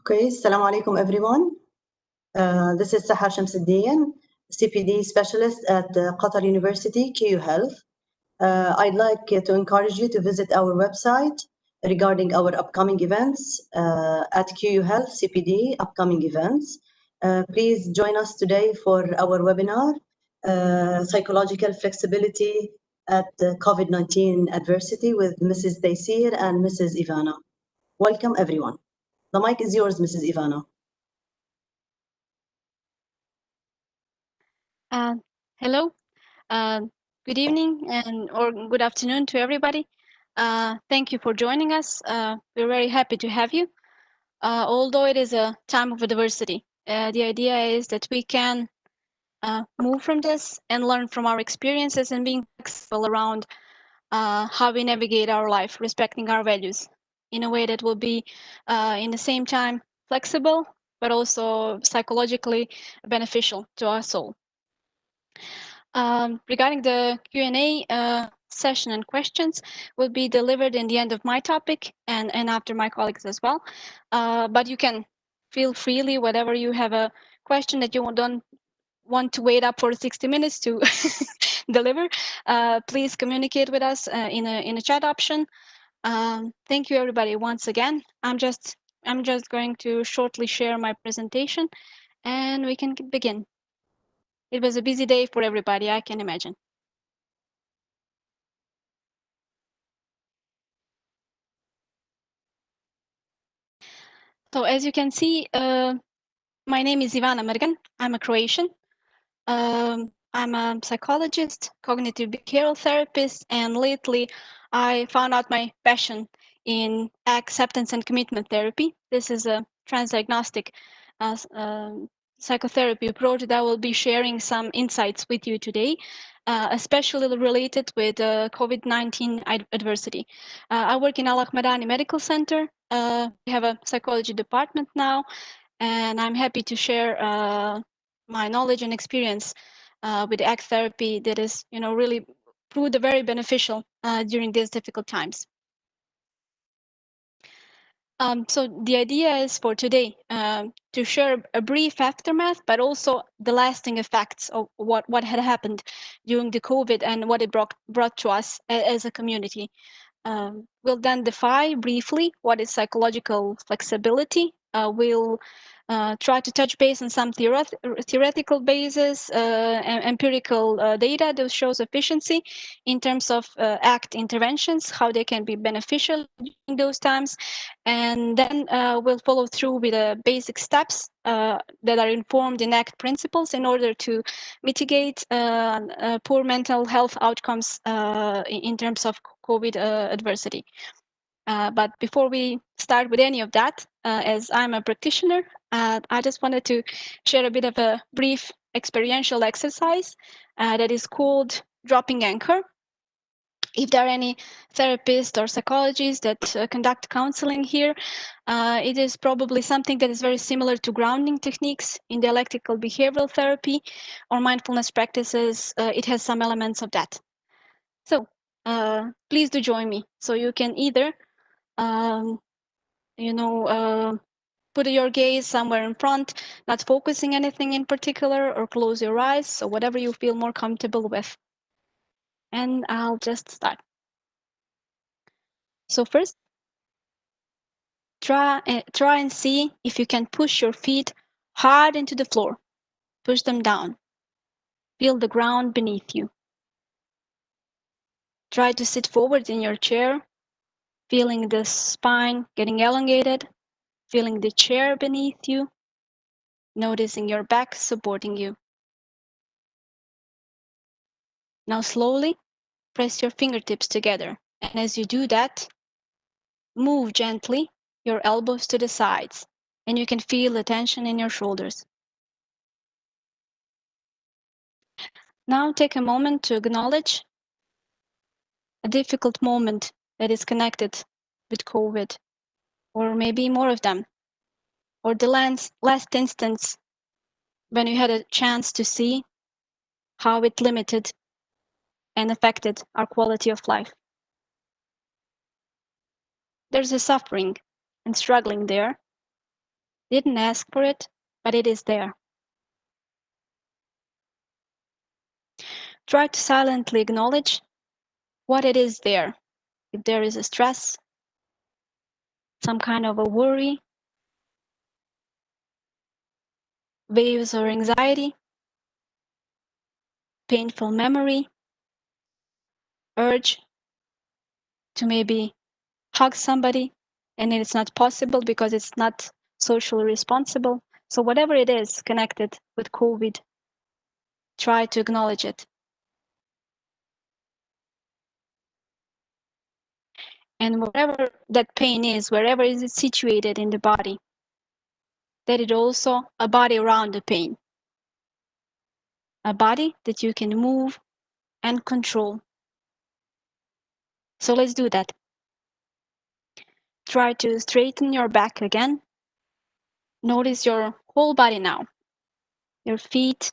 Okay, Assalamu alaikum everyone. This is Sahar Shamsuddin, CPD specialist at Qatar University, KU Health. I'd like to encourage you to visit our website regarding our upcoming events at KU Health CPD upcoming events. Please join us today for our webinar, Psychological Flexibility at COVID-19 Adversity with Mrs. Daysir and Mrs. Ivana. Welcome everyone. The mic is yours, Mrs. Ivana. Hello, good evening or good afternoon to everybody. Thank you for joining us. We're very happy to have you. Although it is a time of adversity, the idea is that we can move from this and learn from our experiences and being flexible around how we navigate our life, respecting our values in a way that will be in the same time flexible, but also psychologically beneficial to our soul. Regarding the Q&A session and questions will be delivered in the end of my topic and after my colleagues as well. But you can feel freely, whatever you have a question that you don't want to wait up for 60 minutes to deliver, please communicate with us in a chat option. Thank you everybody once again. I'm just going to shortly share my presentation and we can begin. It was a busy day for everybody, I can imagine. So as you can see, my name is Ivana Mergan. I'm a Croatian. I'm a psychologist, cognitive behavioral therapist, and lately I found out my passion in acceptance and commitment therapy. This is a transdiagnostic psychotherapy approach that I will be sharing some insights with you today, especially related with COVID-19 adversity. I work in Al Ahmadani Medical Center. We have a psychology department now, and I'm happy to share my knowledge and experience with ACT therapy that is, really proved very beneficial during these difficult times. So the idea is for today to share a brief aftermath, but also the lasting effects of what had happened during the COVID and what it brought to us as a community. We'll then define briefly what is psychological flexibility. We'll try to touch base on some theoretical basis, empirical data that shows efficiency in terms of ACT interventions, how they can be beneficial during those times. And then we'll follow through with the basic steps that are informed in ACT principles in order to mitigate poor mental health outcomes in terms of COVID adversity. But before we start with any of that, as I'm a practitioner, I just wanted to share a bit of a brief experiential exercise that is called dropping anchor. If there are any therapists or psychologists that conduct counseling here, it is probably something that is very similar to grounding techniques in dialectical behavioral therapy or mindfulness practices. It has some elements of that. So please do join me. So you can either put your gaze somewhere in front, not focusing anything in particular, or close your eyes, so whatever you feel more comfortable with. And I'll just start. So first, try and see if you can push your feet hard into the floor. Push them down. Feel the ground beneath you. Try to sit forward in your chair, feeling the spine getting elongated, feeling the chair beneath you, noticing your back supporting you. Now slowly press your fingertips together, and as you do that, move gently your elbows to the sides, and you can feel the tension in your shoulders. Now take a moment to acknowledge a difficult moment that is connected with COVID, or maybe more of them, or the last instance when you had a chance to see how it limited and affected our quality of life. There's a suffering and struggling there, Didn't ask for it, but it is there. Try to silently acknowledge what it is there. If there is a stress, some kind of a worry, waves or anxiety, painful memory, urge to maybe hug somebody, and it's not possible because it's not socially responsible. So whatever it is connected with COVID, try to acknowledge it. And wherever that pain is, wherever is it situated in the body, that it also a body around the pain. A body that you can move and control. So let's do that. Try to straighten your back again. Notice your whole body now. Your feet,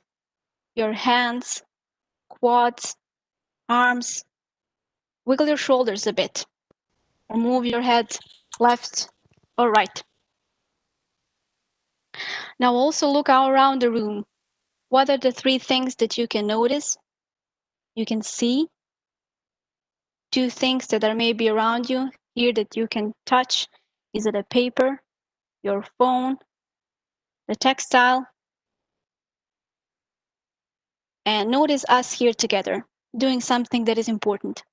your hands, quads, arms. Wiggle your shoulders a bit. Or move your head left or right. Now also look all around the room. What are the 3 things that you can notice? You can see. 2 things that are maybe around you here that you can touch. Is it a paper, your phone, the textile? And notice us here together, doing something that is important.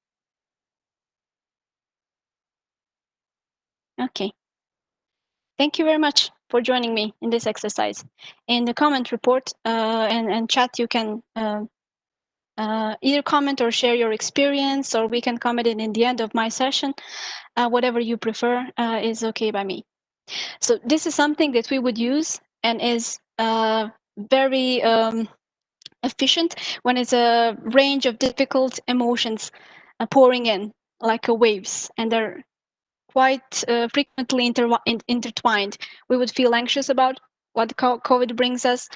Okay. Thank you very much for joining me in this exercise. In the comment report and chat, you can either comment or share your experience, or we can comment it in the end of my session. Whatever you prefer is okay by me. So this is something that we would use and is very efficient when it's a range of difficult emotions pouring in like waves, and they're quite frequently intertwined. We would feel anxious about what COVID brings us,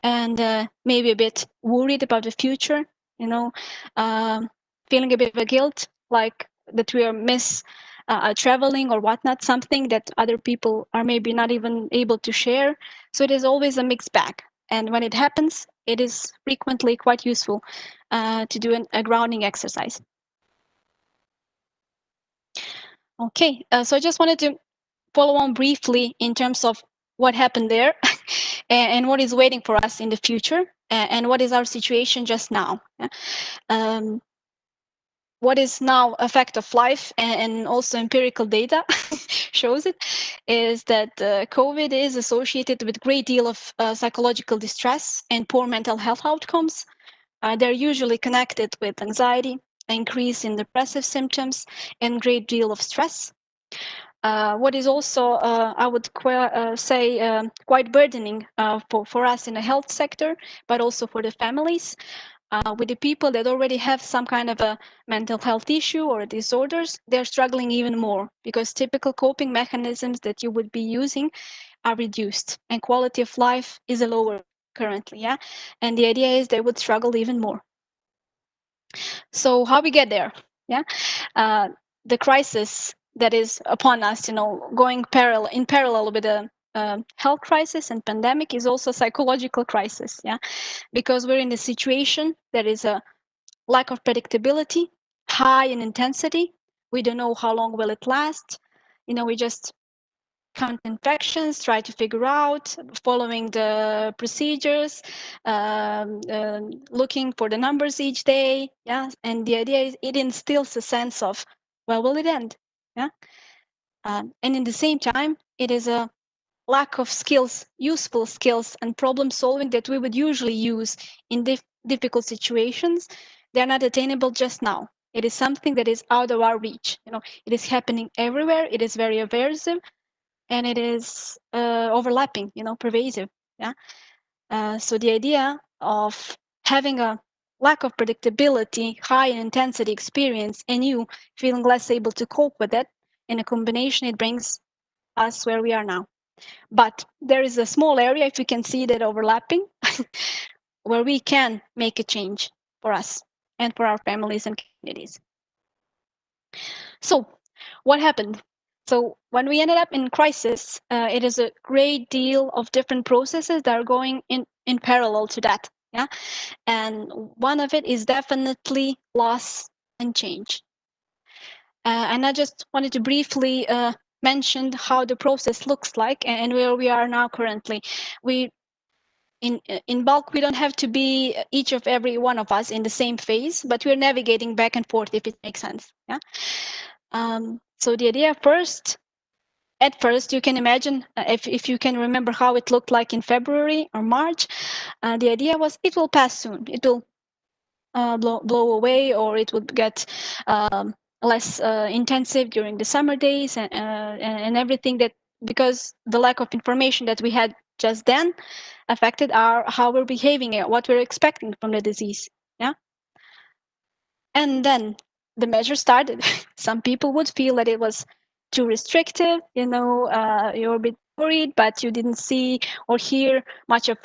and maybe a bit worried about the future, you know, feeling a bit of a guilt, like that we are traveling or whatnot, something that other people are maybe not even able to share. So it is always a mixed bag. And when it happens, it is frequently quite useful to do a grounding exercise. Okay, so I just wanted to follow on briefly in terms of what happened there and what is waiting for us in the future, and what is our situation just now. What is now a fact of life, and also empirical data shows it, is that COVID is associated with a great deal of psychological distress and poor mental health outcomes. They're usually connected with anxiety, increase in depressive symptoms, and great deal of stress. What is also, I would say, quite burdening for us in the health sector, but also for the families. With the people that already have some kind of a mental health issue or disorders, they're struggling even more because typical coping mechanisms that you would be using are reduced and quality of life is lower currently, yeah? And the idea is they would struggle even more. So how we get there, yeah? The crisis that is upon us, going in parallel with the health crisis and pandemic is also a psychological crisis, yeah? Because we're in a situation that is a lack of predictability, high in intensity. We don't know how long will it last. We just count infections, try to figure out, following the procedures, looking for the numbers each day. Yeah, and the idea is it instills a sense of, well, will it end? Yeah, and in the same time, it is a lack of skills, useful skills, and problem solving that we would usually use in difficult situations. They're not attainable just now. It is something that is out of our reach. It is happening everywhere. It is very aversive, and it is overlapping, pervasive. Yeah. So the idea of having a lack of predictability, high intensity experience, and you feeling less able to cope with it, in a combination, it brings us where we are now. But there is a small area, if you can see that overlapping, where we can make a change for us and for our families and communities. So what happened? So when we ended up in crisis, it is a great deal of different processes that are going in parallel to that. Yeah. And one of it is definitely loss and change. And I just wanted to briefly mention how the process looks like and where we are now currently. In bulk, we don't have to be each of every one of us in the same phase, but we're navigating back and forth, if it makes sense. Yeah. So the idea at first, you can imagine, if you can remember how it looked like in February or March, the idea was it will pass soon. It will blow away, or it would get less intensive during the summer days and everything, that because the lack of information that we had just then affected how we're behaving, what we're expecting from the disease. Yeah. And then the measure started. Some people would feel that it was too restrictive, you're a bit worried, but you didn't see or hear much of,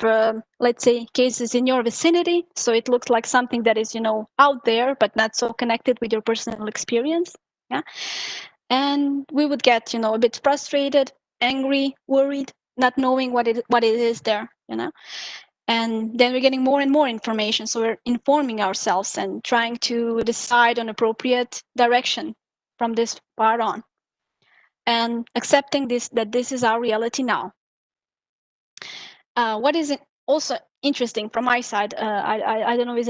let's say, cases in your vicinity. So it looks like something that is, out there, but not so connected with your personal experience. Yeah. And we would get, a bit frustrated, angry, worried, not knowing what it is there, And then we're getting more and more information. So we're informing ourselves and trying to decide on appropriate direction from this part on. And accepting that this is our reality now. What is also interesting from my side, I don't know,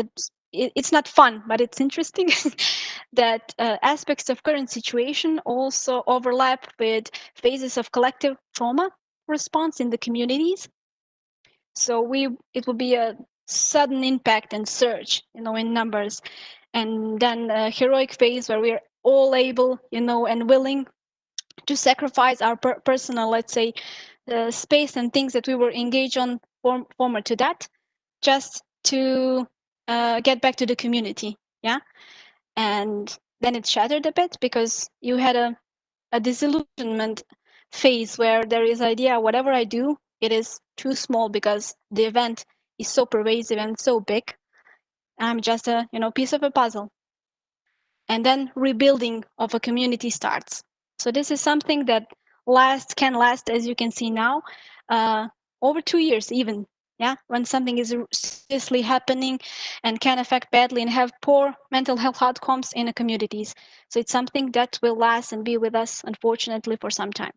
it's not fun, but it's interesting that aspects of current situation also overlap with phases of collective trauma response in the communities. So it will be a sudden impact and surge, in numbers, and then a heroic phase where we're all able, and willing to sacrifice our personal, let's say, space and things that we were engaged on former to that, just to get back to the community. Yeah. And then it shattered a bit because you had a disillusionment phase where there is idea whatever I do, it is too small because the event is so pervasive and so big. I'm just a piece of a puzzle. And then rebuilding of a community starts. So this is something that can last, as you can see now, over 2 years even. Yeah, when something is seriously happening and can affect badly and have poor mental health outcomes in the communities. So it's something that will last and be with us, unfortunately, for some time.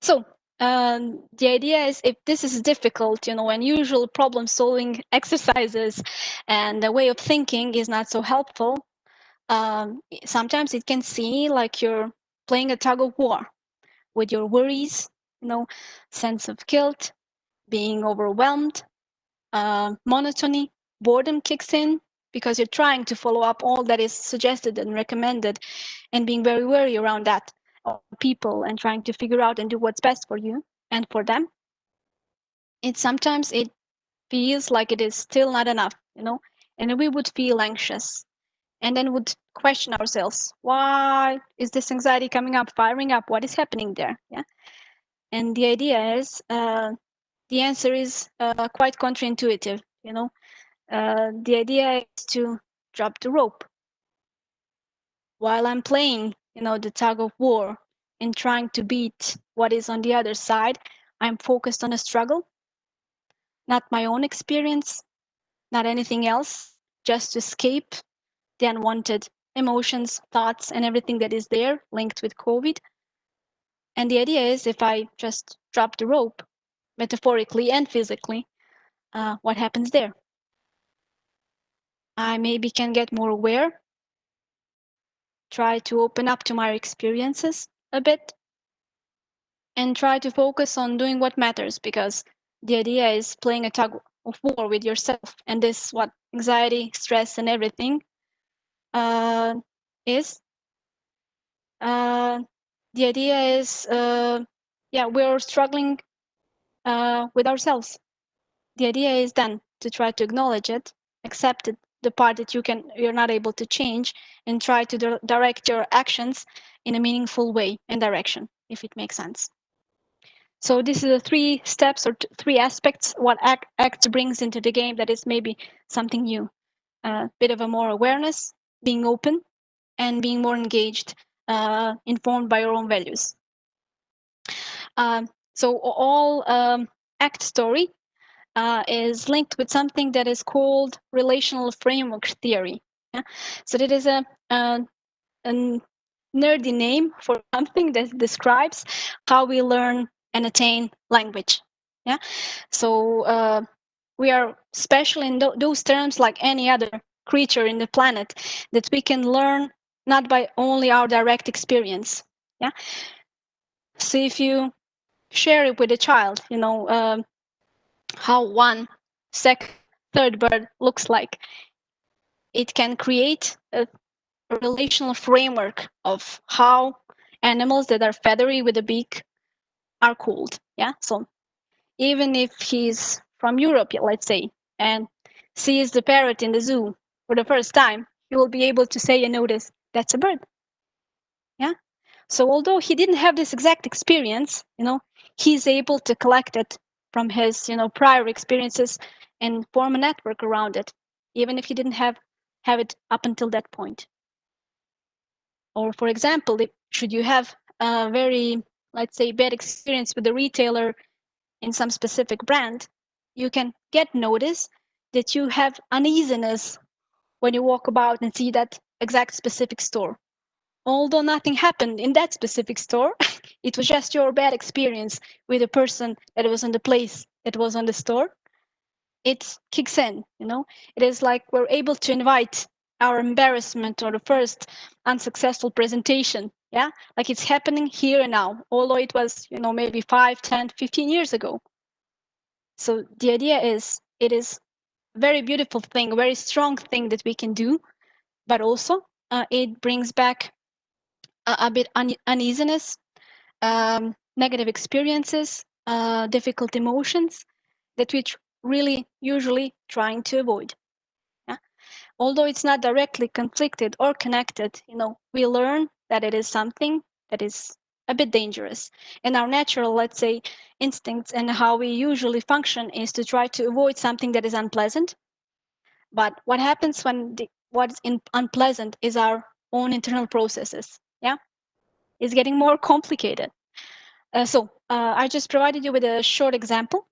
So the idea is, if this is difficult, unusual problem-solving exercises and the way of thinking is not so helpful, sometimes it can seem like you're playing a tug of war with your worries, sense of guilt, being overwhelmed, monotony, boredom kicks in because you're trying to follow up all that is suggested and recommended and being very wary around that people and trying to figure out and do what's best for you and for them. Sometimes it feels like it is still not enough, and we would feel anxious and then would question ourselves, why is this anxiety coming up, firing up? What is happening there? Yeah. And the idea is, the answer is quite counterintuitive. The idea is to drop the rope. While I'm playing, the tug of war and trying to beat what is on the other side, I'm focused on a struggle, not my own experience, not anything else, just to escape the unwanted emotions, thoughts, and everything that is there linked with COVID. And the idea is, if I just drop the rope, metaphorically and physically, what happens there? I maybe can get more aware, try to open up to my experiences a bit, and try to focus on doing what matters, because the idea is playing a tug of war with yourself. And this, what anxiety, stress, and everything is. The idea is, we're struggling with ourselves. The idea is then to try to acknowledge it, accept it, the part that you're not able to change, and try to direct your actions in a meaningful way and direction, if it makes sense. So this is the 3 steps or 3 aspects what ACT brings into the game that is maybe something new. A bit of a more awareness, being open, and being more engaged informed by your own values. So all ACT story is linked with something that is called relational framework theory. Yeah? So that is a nerdy name for something that describes how we learn and attain language. Yeah. So we are special in those terms, like any other creature in the planet, that we can learn not by only our direct experience. Yeah. So if you share it with a child, you know, how one, second, third bird looks like, it can create a relational framework of how animals that are feathery with a beak are called. Yeah. So even if he's from Europe, let's say, and sees the parrot in the zoo for the first time, he will be able to say and notice that's a bird. Yeah. So although he didn't have this exact experience, you know, he's able to collect it from his, you know, prior experiences and form a network around it, even if he didn't have it up until that point. Or for example, should you have a very, let's say, bad experience with a retailer in some specific brand, you can get notice that you have uneasiness when you walk about and see that exact specific store. Although nothing happened in that specific store, it was just your bad experience with a person that was in the place that was on the store. It kicks in, you know. It is like we're able to invite our embarrassment or the first unsuccessful presentation, yeah, like it's happening here and now, although it was, you know, maybe 5, 10, 15 years ago. So the idea is, it is a very beautiful thing, a very strong thing that we can do, but also it brings back a bit uneasiness, negative experiences, difficult emotions that we really usually trying to avoid. Yeah? Although it's not directly conflicted or connected, you know, we learn that it is something that is a bit dangerous. And our natural, let's say, instincts and how we usually function is to try to avoid something that is unpleasant. But what happens when what's unpleasant is our own internal processes. Yeah, it's getting more complicated. So I just provided you with a short example.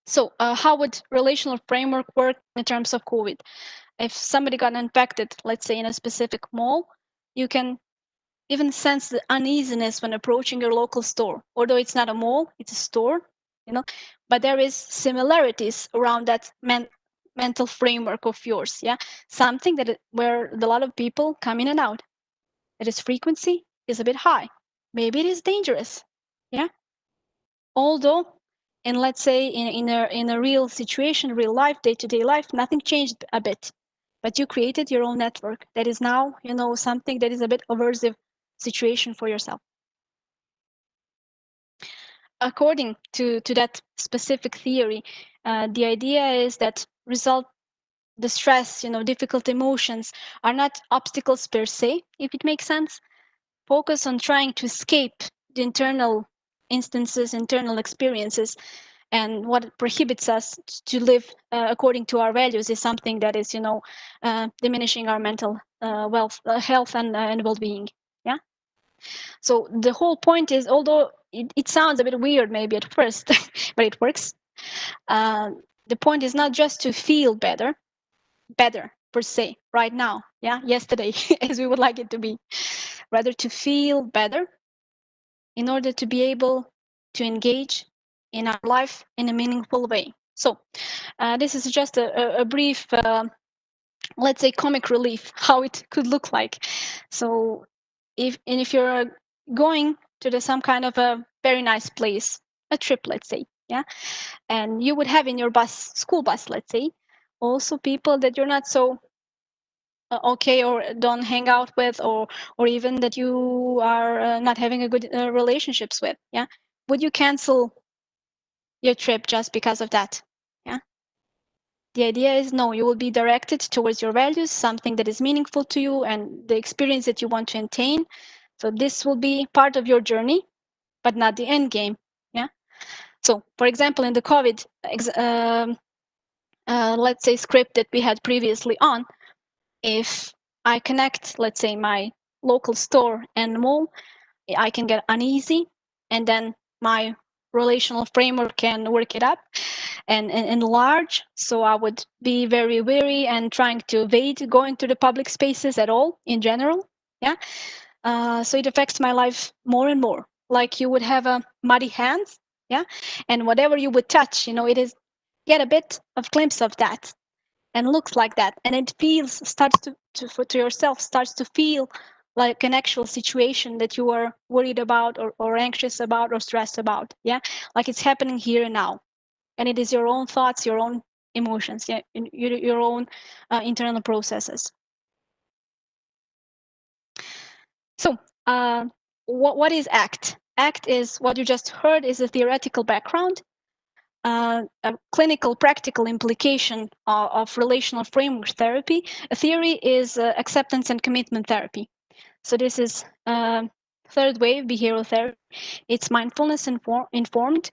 So how would relational framework work in terms of COVID? If somebody got infected, let's say in a specific mall, you can even sense the uneasiness when approaching your local store. Although it's not a mall, it's a store, you know, but there is similarities around that mental framework of yours. Yeah, something that where a lot of people come in and out, that its frequency is a bit high. Maybe it is dangerous. Yeah, although, and let's say in a real situation, real life, day-to-day life, nothing changed a bit, but you created your own network that is now, you know, something that is a bit aversive situation for yourself. According to that specific theory, the idea is that the stress, you know, difficult emotions are not obstacles per se, if it makes sense. Focus on trying to escape the internal instances, internal experiences, and what prohibits us to live according to our values is something that is, you know, diminishing our mental health and well-being. Yeah. So the whole point is, although it sounds a bit weird maybe at first, but it works. The point is not just to feel better per se right now, yeah, yesterday, as we would like it to be, rather to feel better in order to be able to engage in our life in a meaningful way. So this is just a brief, let's say, comic relief, how it could look like. So if you're going to some kind of a very nice place, a trip, let's say, yeah, and you would have in your school bus, let's say, also people that you're not so okay or don't hang out with, or even that you are not having a good relationships with. Yeah, would you cancel your trip just because of that? Yeah, the idea is, no, you will be directed towards your values, something that is meaningful to you and the experience that you want to attain. So this will be part of your journey, but not the end game. Yeah. So for example, in the COVID let's say script that we had previously on, if I connect, let's say, my local store and mall, I can get uneasy, and then my relational framework can work it up and enlarge. So I would be very wary and trying to evade going to the public spaces at all in general. Yeah. So it affects my life more and more. Like you would have a muddy hands, yeah, and whatever you would touch, it is get a bit of glimpse of that and looks like that, and it starts to yourself starts to feel like an actual situation that you are worried about or anxious about or stressed about. Yeah, like it's happening here and now, and it is your own thoughts, your own emotions, yeah, your own internal processes. So what is ACT? ACT is what you just heard is a theoretical background, a clinical practical implication of relational framework therapy. A theory is acceptance and commitment therapy. So this is third wave behavioral therapy. It's mindfulness informed.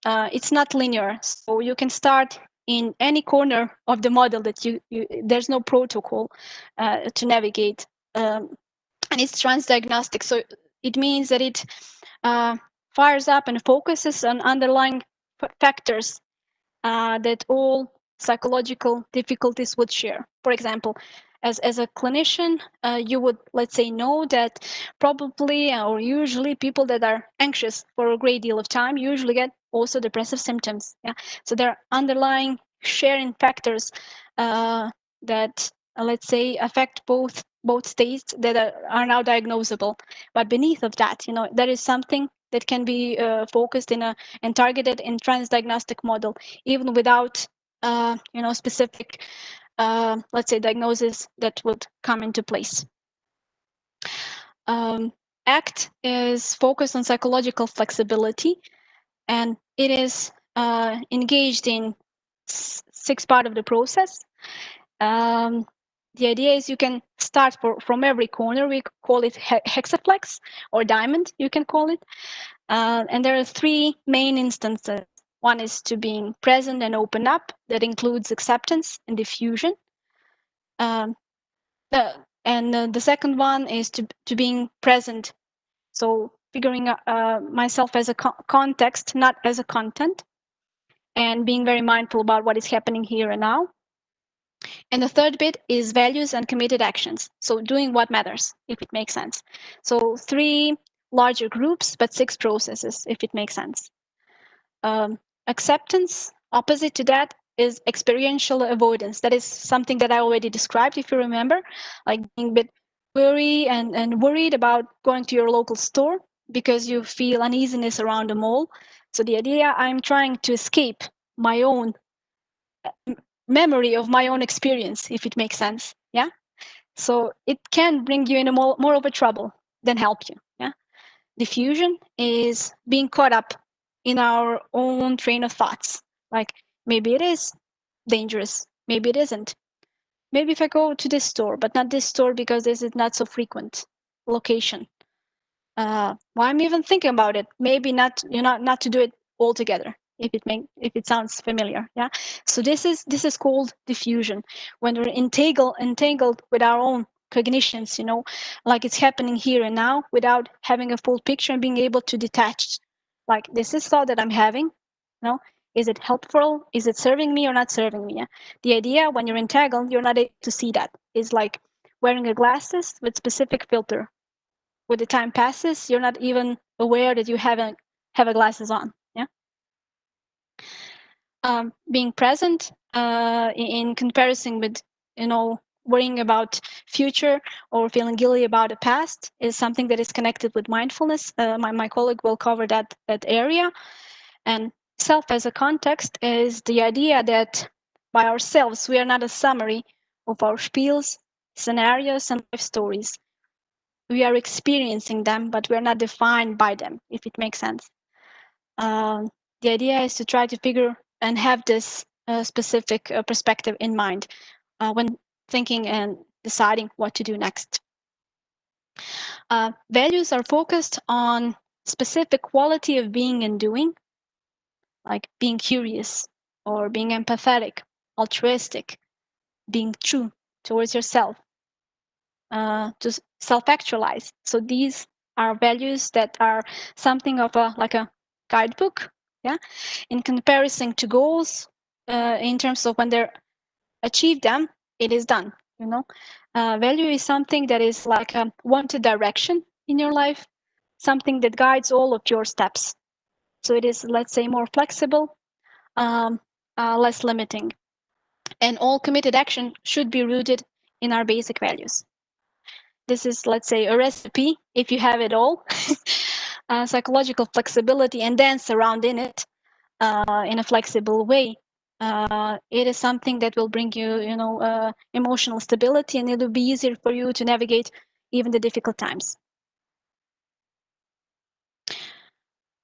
It's not linear, so you can start in any corner of the model that there's no protocol to navigate. And it's transdiagnostic, so it means that it fires up and focuses on underlying factors that all psychological difficulties would share. For example, as a clinician, you would, let's say, know that probably or usually people that are anxious for a great deal of time usually get also depressive symptoms. Yeah, so there are underlying sharing factors that let's say affect both states that are now diagnosable. But beneath of that, there is something that can be focused and targeted in transdiagnostic model, even without specific let's say diagnosis that would come into place. ACT is focused on psychological flexibility, and it is engaged in 6 parts of the process. The idea is you can start from every corner. We call it hexaplex or diamond, you can call it. And there are 3 main instances. One is to being present and open up. That includes acceptance and diffusion. The second one is to being present. So figuring myself as a context, not as a content, and being very mindful about what is happening here and now. And the third bit is values and committed actions. So doing what matters, if it makes sense. So 3 larger groups, but 6 processes, if it makes sense. Acceptance, opposite to that, is experiential avoidance. That is something that I already described, if you remember, like being a bit worried and worried about going to your local store because you feel uneasiness around the mall. So the idea, I'm trying to escape my own memory of my own experience, if it makes sense. Yeah. So it can bring you in more of a trouble than help you. Yeah. Diffusion is being caught up in our own train of thoughts. Like maybe it is dangerous, maybe it isn't. Maybe if I go to this store, but not this store because this is not so frequent location. Why I'm even thinking about it? Maybe not to do it altogether. If it sounds familiar, yeah. So this is called diffusion, when we're entangled with our own cognitions, like it's happening here and now without having a full picture and being able to detach. Like this is thought that I'm having, is it helpful? Is it serving me or not serving me? Yeah? The idea when you're entangled, you're not able to see that. It's like wearing a glasses with specific filter. With the time passes, you're not even aware that you have a glasses on. Yeah. Being present in comparison with worrying about future or feeling guilty about the past is something that is connected with mindfulness. My colleague will cover that area. And self as a context is the idea that by ourselves we are not a summary of our spiels, scenarios, and life stories. We are experiencing them, but we're not defined by them, if it makes sense. The idea is to try to figure and have this specific perspective in mind when thinking and deciding what to do next. Values are focused on specific quality of being and doing, like being curious or being empathetic, altruistic, being true towards yourself. to self-actualize. So these are values that are something of a guidebook, yeah, in comparison to goals, in terms of when they're achieved them, it is done. Value is something that is like a wanted direction in your life, something that guides all of your steps. So it is, let's say, more flexible, less limiting, and all committed action should be rooted in our basic values. This is, let's say, a recipe if you have it all. Psychological flexibility and dance around in it in a flexible way. It is something that will bring you, emotional stability, and it will be easier for you to navigate even the difficult times.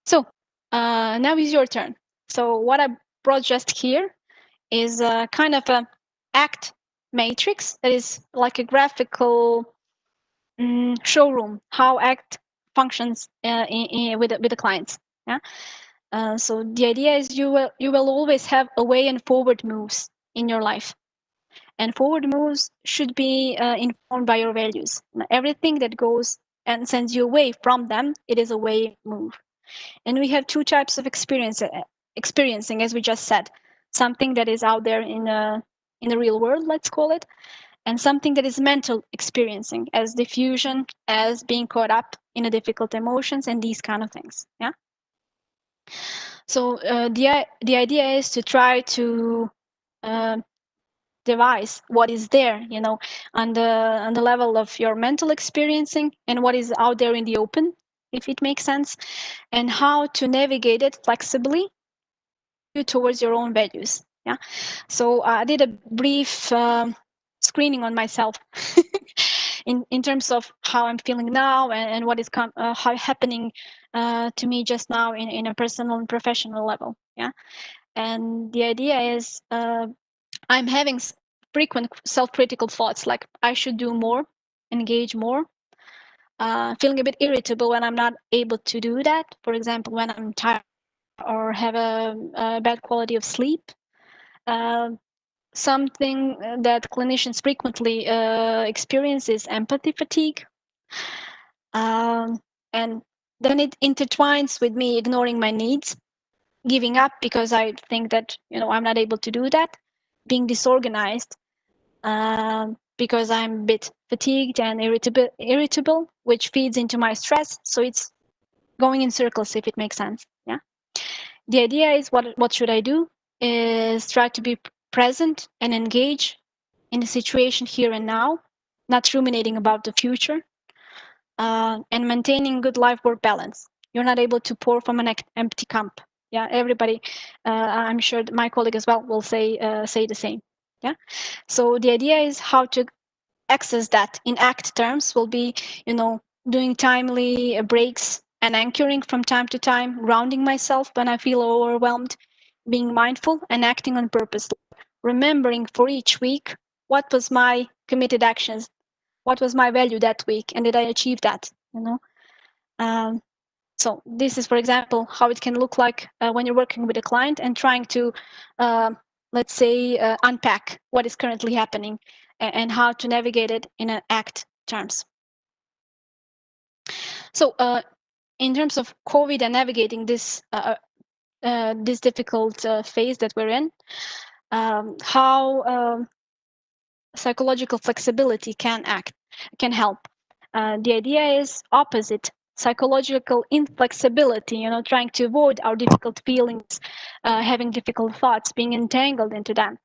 So now is your turn. So what I brought just here is a kind of a ACT matrix that is like a graphical showroom how ACT functions with the clients. Yeah. So the idea is you will always have away and forward moves in your life, and forward moves should be informed by your values. Everything that goes and sends you away from them, it is a way move. And we have two types of experiencing, as we just said, something that is out there in the real world, let's call it, and something that is mental experiencing, as diffusion, as being caught up in a difficult emotions and these kind of things. Yeah. So the idea is to try to devise what is there, on the level of your mental experiencing and what is out there in the open, if it makes sense, and how to navigate it flexibly towards your own values. Yeah. So I did a brief screening on myself in terms of how I'm feeling now and what is happening to me just now in a personal and professional level. Yeah. And the idea is I'm having frequent self-critical thoughts like I should do more, engage more, feeling a bit irritable when I'm not able to do that. For example, when I'm tired or have a bad quality of sleep. Something that clinicians frequently experience is empathy fatigue. And then it intertwines with me ignoring my needs, giving up because I think that, I'm not able to do that, being disorganized because I'm a bit fatigued and irritable, which feeds into my stress. So it's going in circles, if it makes sense. Yeah. The idea is what should I do is try to be present and engage in the situation here and now, not ruminating about the future, and maintaining good life-work balance. You're not able to pour from an empty cup. Yeah, everybody, I'm sure my colleague as well will say the same. Yeah, so the idea is how to access that in ACT terms will be, doing timely breaks and anchoring from time to time, grounding myself when I feel overwhelmed, being mindful and acting on purpose, remembering for each week what was my committed actions, what was my value that week, and did I achieve that? So this is, for example, how it can look like when you're working with a client and trying to, let's say, unpack what is currently happening and how to navigate it in an ACT terms. So in terms of COVID and navigating this this difficult phase that we're in, how psychological flexibility can help. The idea is opposite. Psychological inflexibility, trying to avoid our difficult feelings, having difficult thoughts, being entangled into them.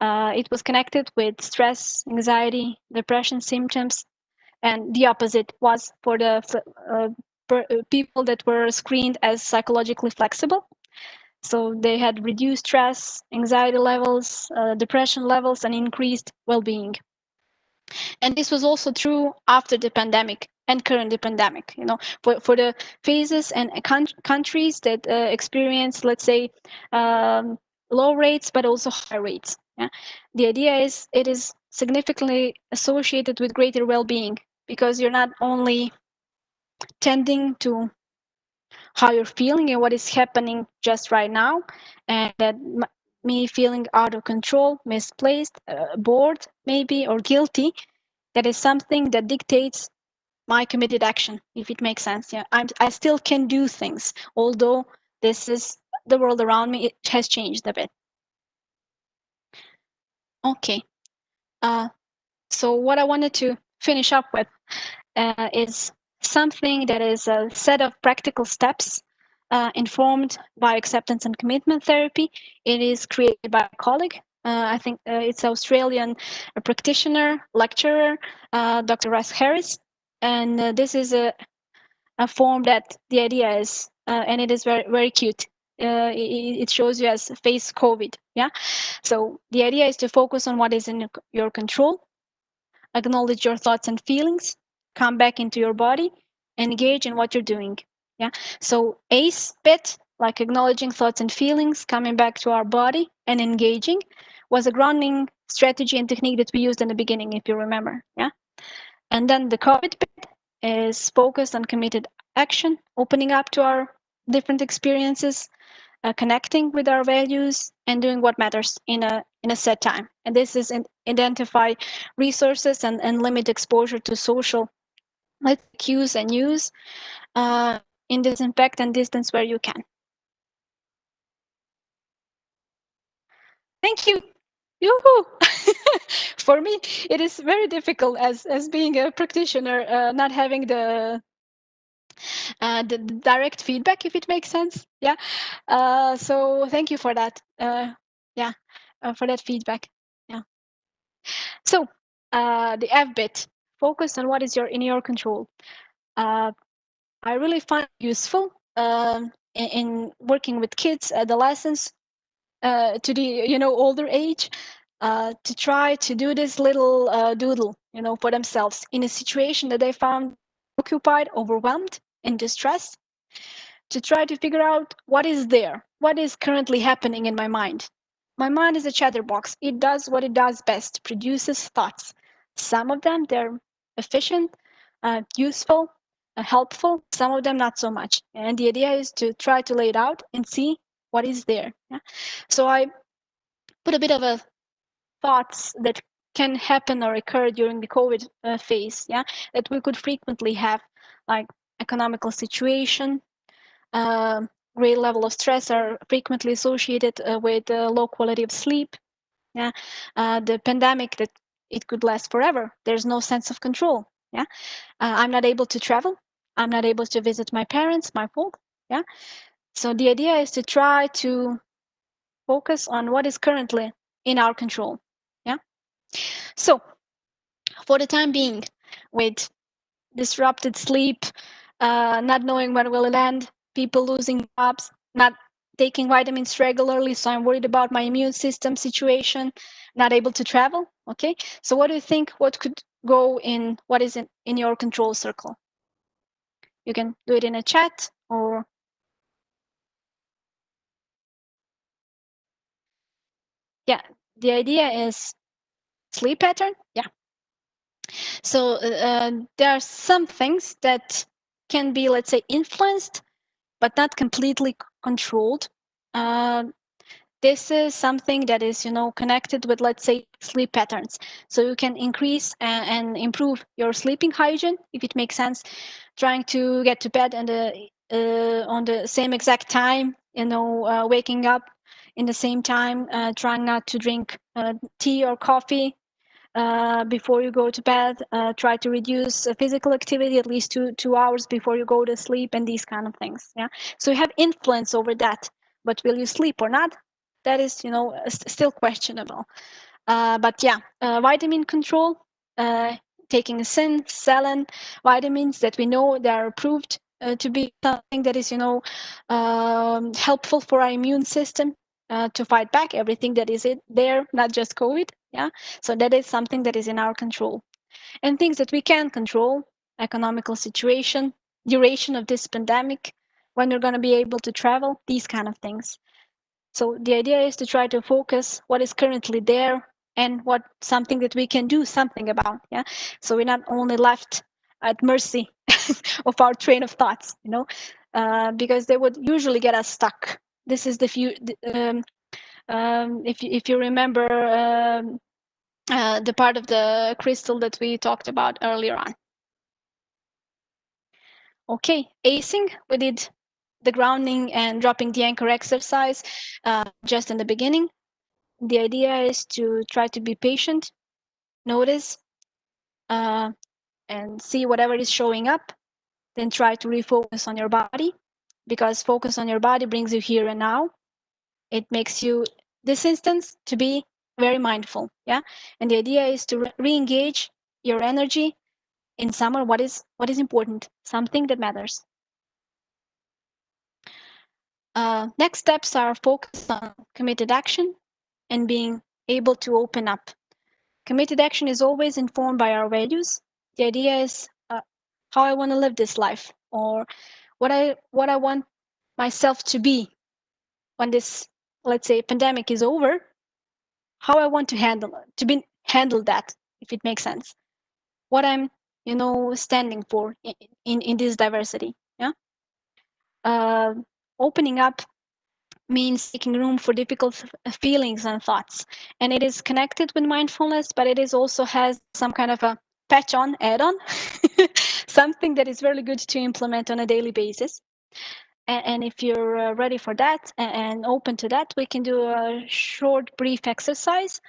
It was connected with stress, anxiety, depression symptoms, and the opposite was for the people that were screened as psychologically flexible. So they had reduced stress, anxiety levels, depression levels, and increased well-being. And this was also true after the pandemic and current the pandemic. For the phases and countries that experience, let's say, low rates, but also high rates. Yeah? The idea is it is significantly associated with greater well-being because you're not only tending to how you're feeling and what is happening just right now, and that me feeling out of control, misplaced, bored maybe, or guilty, that is something that dictates my committed action, if it makes sense. Yeah, I still can do things, although this is the world around me. It has changed a bit. Okay. So what I wanted to finish up with is something that is a set of practical steps informed by acceptance and commitment therapy. It is created by a colleague. I think it's Australian practitioner, lecturer, Dr. Russ Harris. And this is a form that the idea is, and it is very, very cute. It shows you as face COVID. Yeah. So the idea is to focus on what is in your control, acknowledge your thoughts and feelings, come back into your body, engage in what you're doing. Yeah. So ACE bit, like acknowledging thoughts and feelings, coming back to our body and engaging, was a grounding strategy and technique that we used in the beginning, if you remember. Yeah. And then the COVID bit is focused on committed action, opening up to our different experiences, connecting with our values, and doing what matters in a set time. And this is identify resources and limit exposure to social cues and use, in disinfect and distance where you can. Thank you. Yoo-hoo! For me, it is very difficult as being a practitioner, not having the direct feedback, if it makes sense. Yeah. So thank you for that. Yeah, for that feedback. Yeah. So the F bit, focus on what is in your control. I really find it useful in working with kids, adolescents, to the older age, to try to do this little doodle, for themselves in a situation that they found occupied, overwhelmed, and distressed, to try to figure out what is there, what is currently happening in my mind. My mind is a chatterbox. It does what it does best, produces thoughts. Some of them, they're efficient, useful, helpful. Some of them, not so much. And the idea is to try to lay it out and see what is there. Yeah? So I put a bit of a thoughts that can happen or occur during the COVID phase, yeah, that we could frequently have, like economical situation, great level of stress are frequently associated with low quality of sleep. Yeah, the pandemic, that it could last forever. There's no sense of control. Yeah, I'm not able to travel. I'm not able to visit my parents, my folk. Yeah, so the idea is to try to focus on what is currently in our control. Yeah, so for the time being, with disrupted sleep, not knowing when will it end, people losing jobs, not taking vitamins regularly, so I'm worried about my immune system situation, not able to travel. Okay, so what do you think? What could go in what is in your control circle? You can do it in a chat or. Yeah, the idea is sleep pattern. Yeah. So there are some things that can be, let's say, influenced, but not completely controlled. Uh, this is something that is, connected with, let's say, sleep patterns. So you can increase and improve your sleeping hygiene, if it makes sense, trying to get to bed and on the same exact time, waking up in the same time, trying not to drink tea or coffee before you go to bed. Try to reduce physical activity at least 2 hours before you go to sleep, and these kind of things. Yeah. So you have influence over that, but will you sleep or not? That is, still questionable. But yeah, vitamin control, taking zinc, selenium, vitamins that we know they are approved to be something that is, helpful for our immune system to fight back everything that is there, not just COVID. Yeah, so that is something that is in our control. And things that we can control: economical situation, duration of this pandemic, when you're going to be able to travel, these kind of things. So the idea is to try to focus what is currently there and what something that we can do something about. Yeah. So we're not only left at mercy of our train of thoughts, because they would usually get us stuck. This is if you remember the part of the crystal that we talked about earlier on. Okay, acing, we did the grounding and dropping the anchor exercise just in the beginning. The idea is to try to be patient, notice, and see whatever is showing up, then try to refocus on your body, because focus on your body brings you here and now. It makes you, this instance, to be very mindful, yeah? And the idea is to re-engage your energy in summer, what is important, something that matters. Next steps are focused on committed action and being able to open up. Committed action is always informed by our values. The idea is how I want to live this life, or what I want myself to be when this, let's say, pandemic is over. How I want to handle that, if it makes sense. What I'm, standing for in this diversity. Yeah. Opening up means making room for difficult feelings and thoughts, and it is connected with mindfulness, but it is also has some kind of a patch-on, add-on, something that is really good to implement on a daily basis. And if you're ready for that and open to that, we can do a short, brief exercise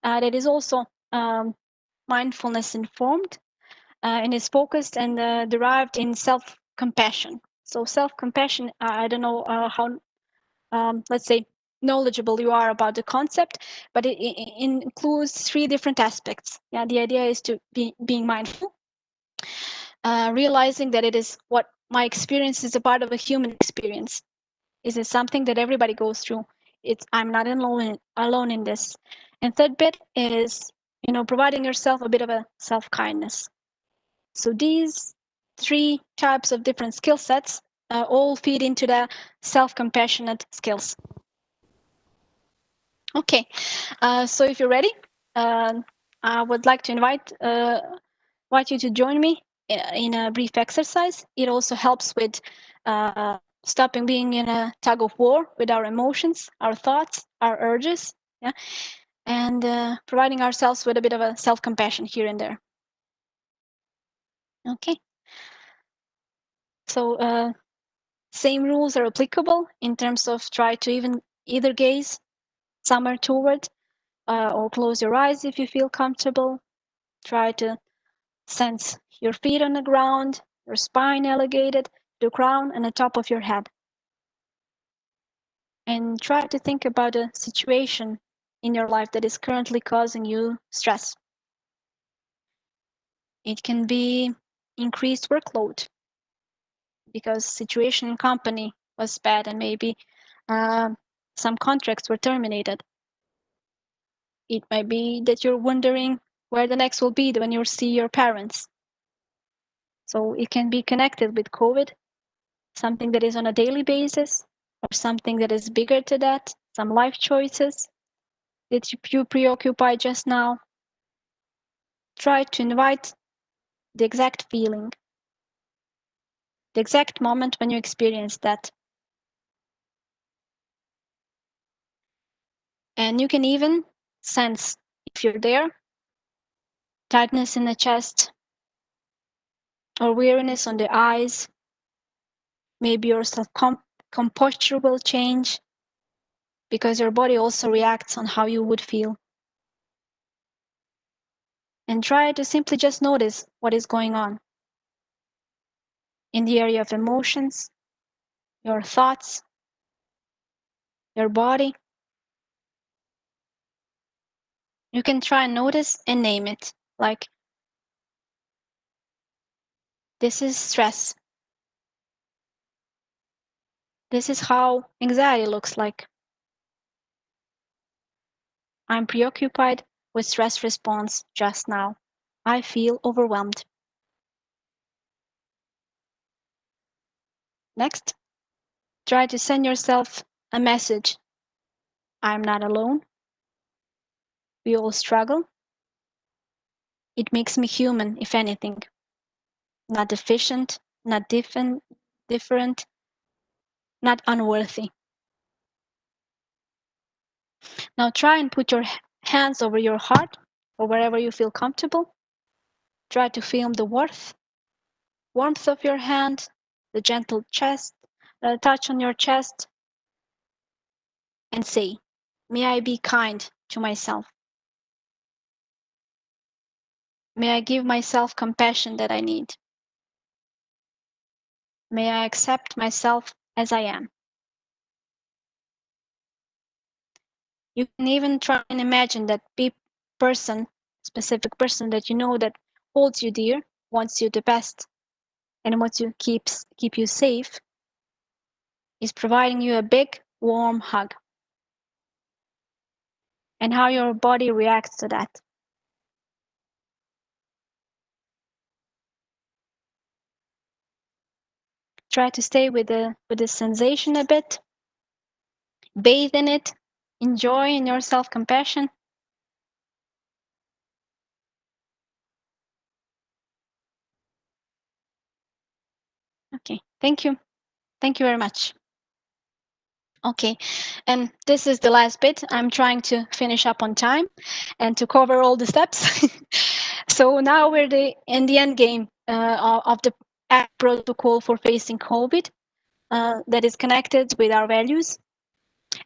that is also mindfulness informed and is focused and derived in self-compassion. So self-compassion, I don't know how, let's say, knowledgeable you are about the concept, but it includes 3 different aspects. Yeah, the idea is to be being mindful, realizing that it is what my experience is a part of a human experience. Is it something that everybody goes through? I'm not alone in this. And third bit is, providing yourself a bit of a self-kindness. So these 3 types of different skill sets all feed into the self-compassionate skills. Okay, so if you're ready, I would like to invite you to join me in a brief exercise. It also helps with stopping being in a tug of war with our emotions, our thoughts, our urges, yeah, and providing ourselves with a bit of a self-compassion here and there. Okay. So same rules are applicable in terms of try to either gaze somewhere toward or close your eyes if you feel comfortable. Try to sense your feet on the ground, your spine elevated, the crown and the top of your head. And try to think about a situation in your life that is currently causing you stress. It can be increased workload because situation in company was bad and maybe some contracts were terminated. It might be that you're wondering where the next will be when you see your parents. So it can be connected with COVID, something that is on a daily basis, or something that is bigger to that, some life choices that you preoccupy just now. Try to invite the exact feeling, the exact moment when you experience that. And you can even sense, if you're there, tightness in the chest, or weariness on the eyes. Maybe your self-composure will change because your body also reacts on how you would feel. And try to simply just notice what is going on in the area of emotions, your thoughts, your body. You can try and notice and name it, like, this is stress. This is how anxiety looks like. I'm preoccupied with stress response just now. I feel overwhelmed. Next, try to send yourself a message. I'm not alone. We all struggle. It makes me human, if anything. Not deficient, not different, not unworthy. Now try and put your hands over your heart or wherever you feel comfortable. Try to feel the warmth of your hand, the gentle touch on your chest, and say, may I be kind to myself. May I give myself compassion that I need. May I accept myself as I am. You can even try and imagine that specific person that you know that holds you dear, wants you the best, and wants to keep you safe, is providing you a big, warm hug. And how your body reacts to that. Try to stay with the sensation a bit. Bathe in it. Enjoy in your self-compassion. Okay, thank you. Thank you very much. Okay, and this is the last bit. I'm trying to finish up on time and to cover all the steps. So now we're in the end game of the protocol for facing COVID that is connected with our values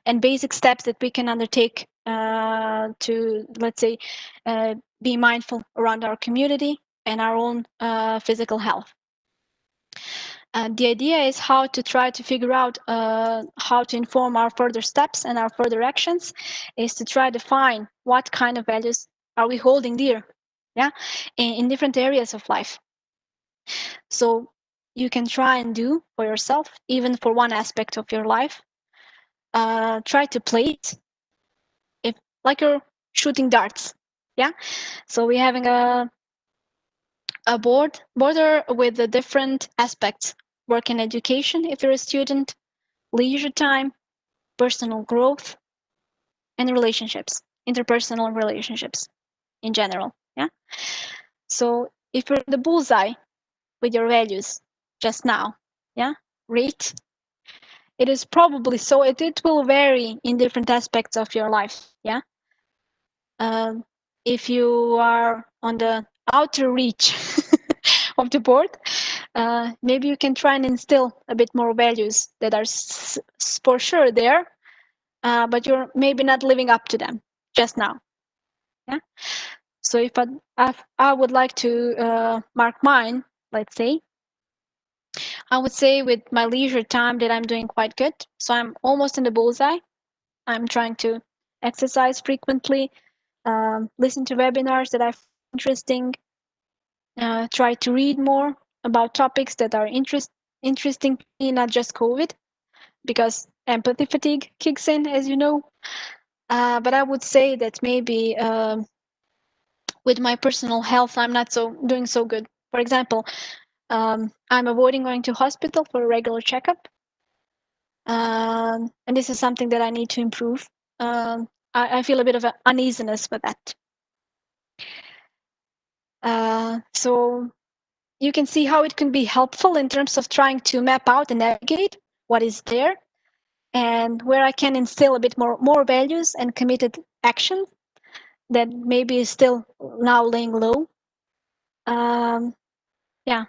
and basic steps that we can undertake to, let's say, be mindful around our community and our own physical health. The idea is how to try to figure out how to inform our further steps and our further actions is to try to find what kind of values are we holding dear, yeah, in different areas of life. So you can try and do for yourself, even for one aspect of your life, try to play it like you're shooting darts, yeah. So we're having a border with the different aspects: work and education if you're a student, leisure time, personal growth, and relationships, interpersonal relationships in general, yeah. So if you're in the bullseye with your values just now, yeah, rate, it is probably so it will vary in different aspects of your life, yeah. If you are on the outer reach of the board, maybe you can try and instill a bit more values that are for sure there, but you're maybe not living up to them just now. Yeah. So if I would like to mark mine, let's say, I would say with my leisure time that I'm doing quite good. So I'm almost in the bullseye. I'm trying to exercise frequently, listen to webinars that I find interesting, try to read more about topics that are interesting to me, not just COVID, because empathy fatigue kicks in, as you know. But I would say that maybe with my personal health, I'm not doing so good. For example, I'm avoiding going to hospital for a regular checkup. And this is something that I need to improve. I feel a bit of an uneasiness with that. So you can see how it can be helpful in terms of trying to map out and navigate what is there and where I can instill a bit more values and committed action that maybe is still now laying low. Yeah,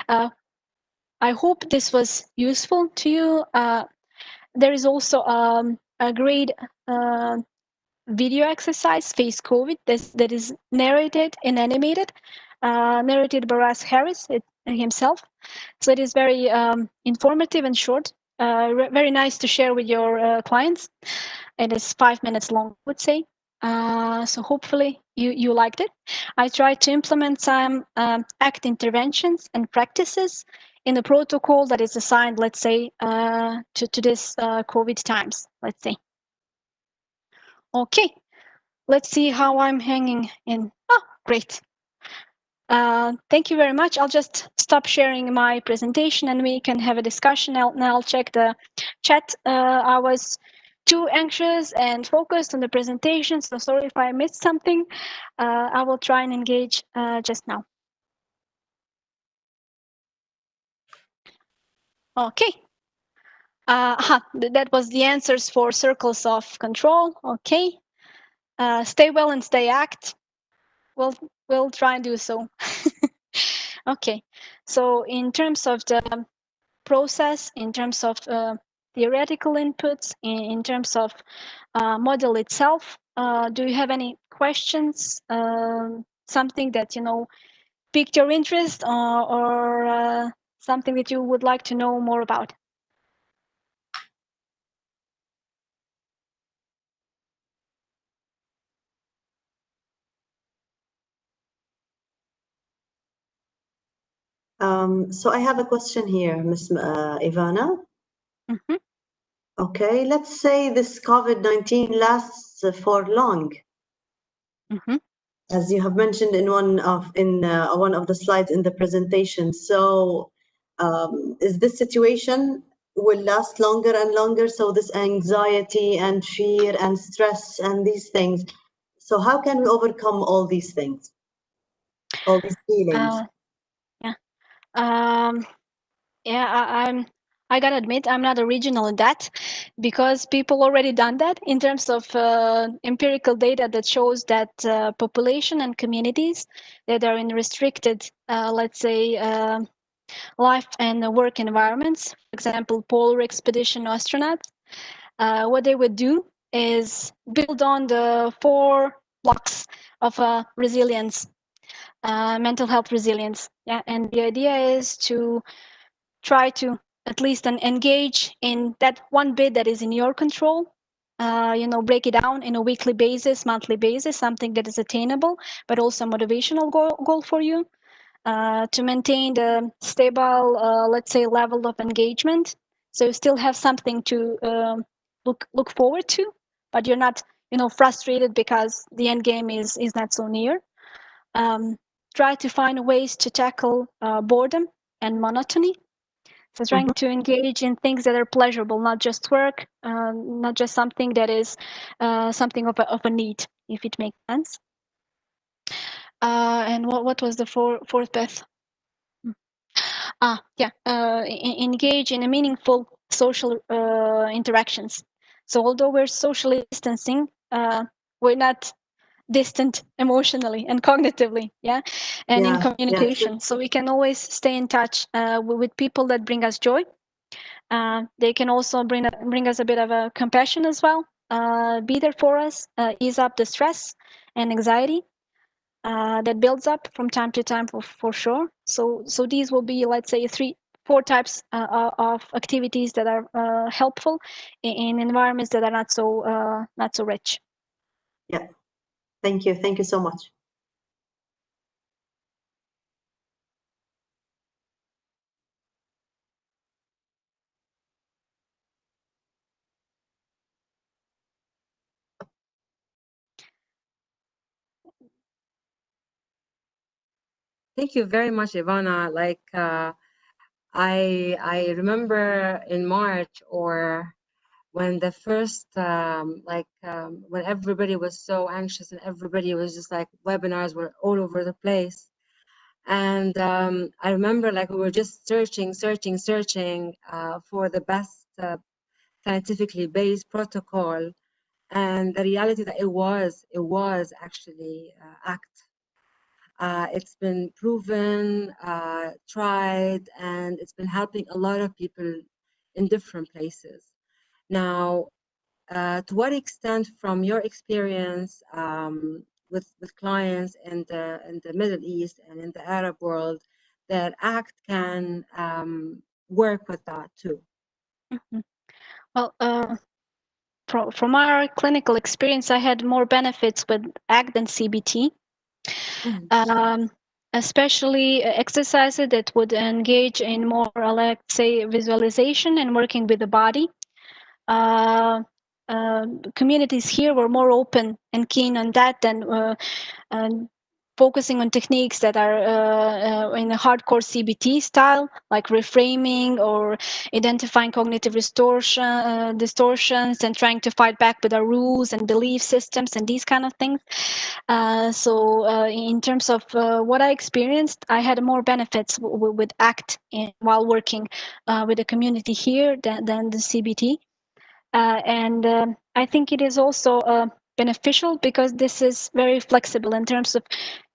I hope this was useful to you. There is also a great video exercise, Face COVID, that is narrated and animated, narrated by Russ Harris himself. So it is very informative and short, very nice to share with your clients. It is 5 minutes long, I would say. So hopefully you liked it. I tried to implement some ACT interventions and practices in the protocol that is assigned, let's say, to this COVID times, let's say. Okay, let's see how I'm hanging in. Oh, great. Thank you very much. I'll just stop sharing my presentation and we can have a discussion. I'll check the chat. I was too anxious and focused on the presentation, so sorry if I missed something. I will try and engage just now. Okay. That was the answers for circles of control. Okay. Stay well and stay ACT. we'll try and do so. Okay, so in terms of the process, in terms of theoretical inputs, in terms of model itself, do you have any questions? Something that piqued your interest, or something that you would like to know more about? So I have a question here, Ms. Ivana. Mm-hmm. Okay, let's say this COVID-19 lasts for long. Mm-hmm. As you have mentioned in one of the slides in the presentation. So is this situation will last longer and longer? So this anxiety and fear and stress and these things. So how can we overcome all these things, all these feelings? Yeah. Yeah, I gotta admit, I'm not original in that, because people already done that in terms of empirical data that shows that population and communities that are in restricted, let's say, life and work environments, for example, polar expedition astronauts, what they would do is build on the 4 blocks of resilience, mental health resilience. Yeah, and the idea is to try to at least engage in that one bit that is in your control. Break it down in a weekly basis, monthly basis, something that is attainable, but also a motivational goal for you, to maintain the stable, let's say, level of engagement. So you still have something to look forward to, but you're not, frustrated because the end game is not so near. Try to find ways to tackle boredom and monotony. So trying to engage in things that are pleasurable, not just work, not just something that is something of a need, if it makes sense. And what was the fourth path? Yeah, engage in a meaningful social interactions. So although we're socially distancing, we're not distant emotionally and cognitively, yeah, and in communication. So we can always stay in touch with people that bring us joy. They can also bring us a bit of a compassion as well, be there for us, ease up the stress and anxiety that builds up from time to time, for sure. So these will be, let's say, 4 types of activities that are helpful in environments that are not so rich. Yeah, thank you so much. Thank you very much, Ivana. Like, I remember in March, or when the first, when everybody was so anxious and everybody was just like, webinars were all over the place. And I remember, like, we were just searching for the best scientifically based protocol. And the reality that it was actually ACT. It's been proven, tried, and it's been helping a lot of people in different places. Now, to what extent, from your experience with clients in the Middle East and in the Arab world, that ACT can work with that too? Mm-hmm. Well, from our clinical experience, I had more benefits with ACT than CBT. Especially exercises that would engage in more, let's say, visualization and working with the body. Communities here were more open and keen on that than focusing on techniques that are in a hardcore CBT style, like reframing or identifying cognitive distortions and trying to fight back with our rules and belief systems and these kind of things. So in terms of what I experienced, I had more benefits with ACT while working with the community here than the CBT. And I think it is also beneficial because this is very flexible in terms of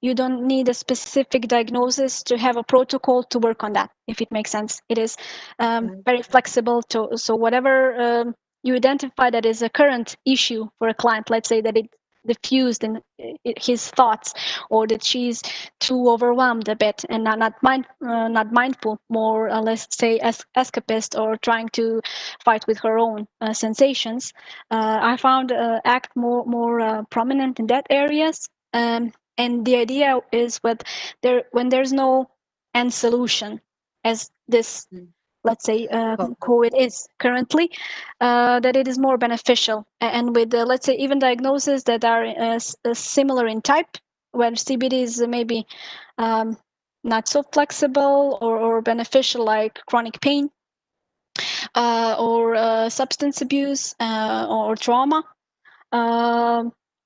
you don't need a specific diagnosis to have a protocol to work on that, if it makes sense. It is very flexible so whatever you identify that is a current issue for a client, let's say that it diffused in his thoughts, or that she's too overwhelmed a bit and not mindful, more or less say escapist, or trying to fight with her own sensations. I found ACT more prominent in that areas, and the idea is when there's no end solution, as this let's say COVID is currently, that it is more beneficial. And with let's say even diagnoses that are similar in type, where CBD is maybe not so flexible or beneficial, like chronic pain or substance abuse or trauma.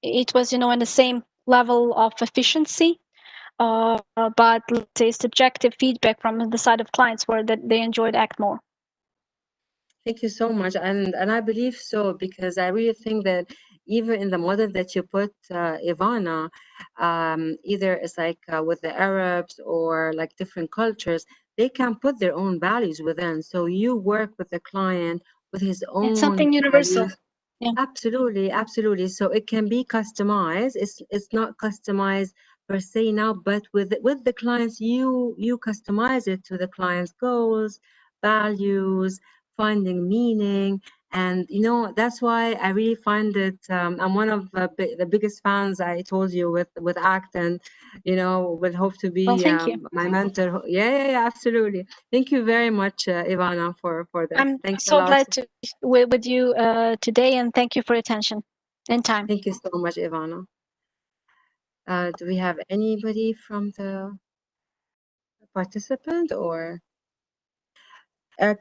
It was, in the same level of efficiency, but let's say subjective feedback from the side of clients were that they enjoyed ACT more. Thank you so much, and I believe so, because I really think that even in the model that you put, Ivana, either it's like with the Arabs or like different cultures, they can put their own values within. So you work with the client with his own It's something universal. values. Yeah. Absolutely, absolutely. So it can be customized. It's not customized per se now, but with the clients, you customize it to the client's goals, values, finding meaning. And that's why I really find it, I'm one of the biggest fans, I told you, with ACT, and would hope to be Thank you. my mentor. Yeah, absolutely. Thank you very much, Ivana, for this. I'm Thanks so a lot. glad to be with you today, and thank you for your attention and time. Thank you so much, Ivana. Do we have anybody from the participant, or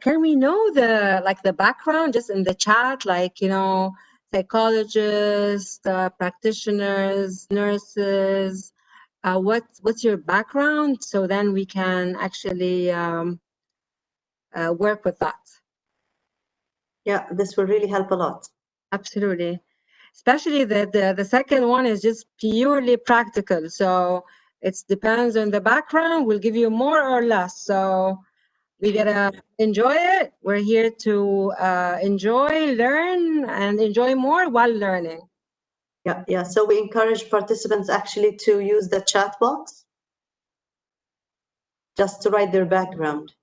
can we know the background just in the chat, like psychologists, practitioners, nurses, what's your background, so then we can actually work with that. Yeah, this will really help a lot. Absolutely. Especially the second one is just purely practical. So it depends on the background. We'll give you more or less. So we gotta enjoy it. We're here to enjoy, learn, and enjoy more while learning. Yeah. So we encourage participants actually to use the chat box just to write their background.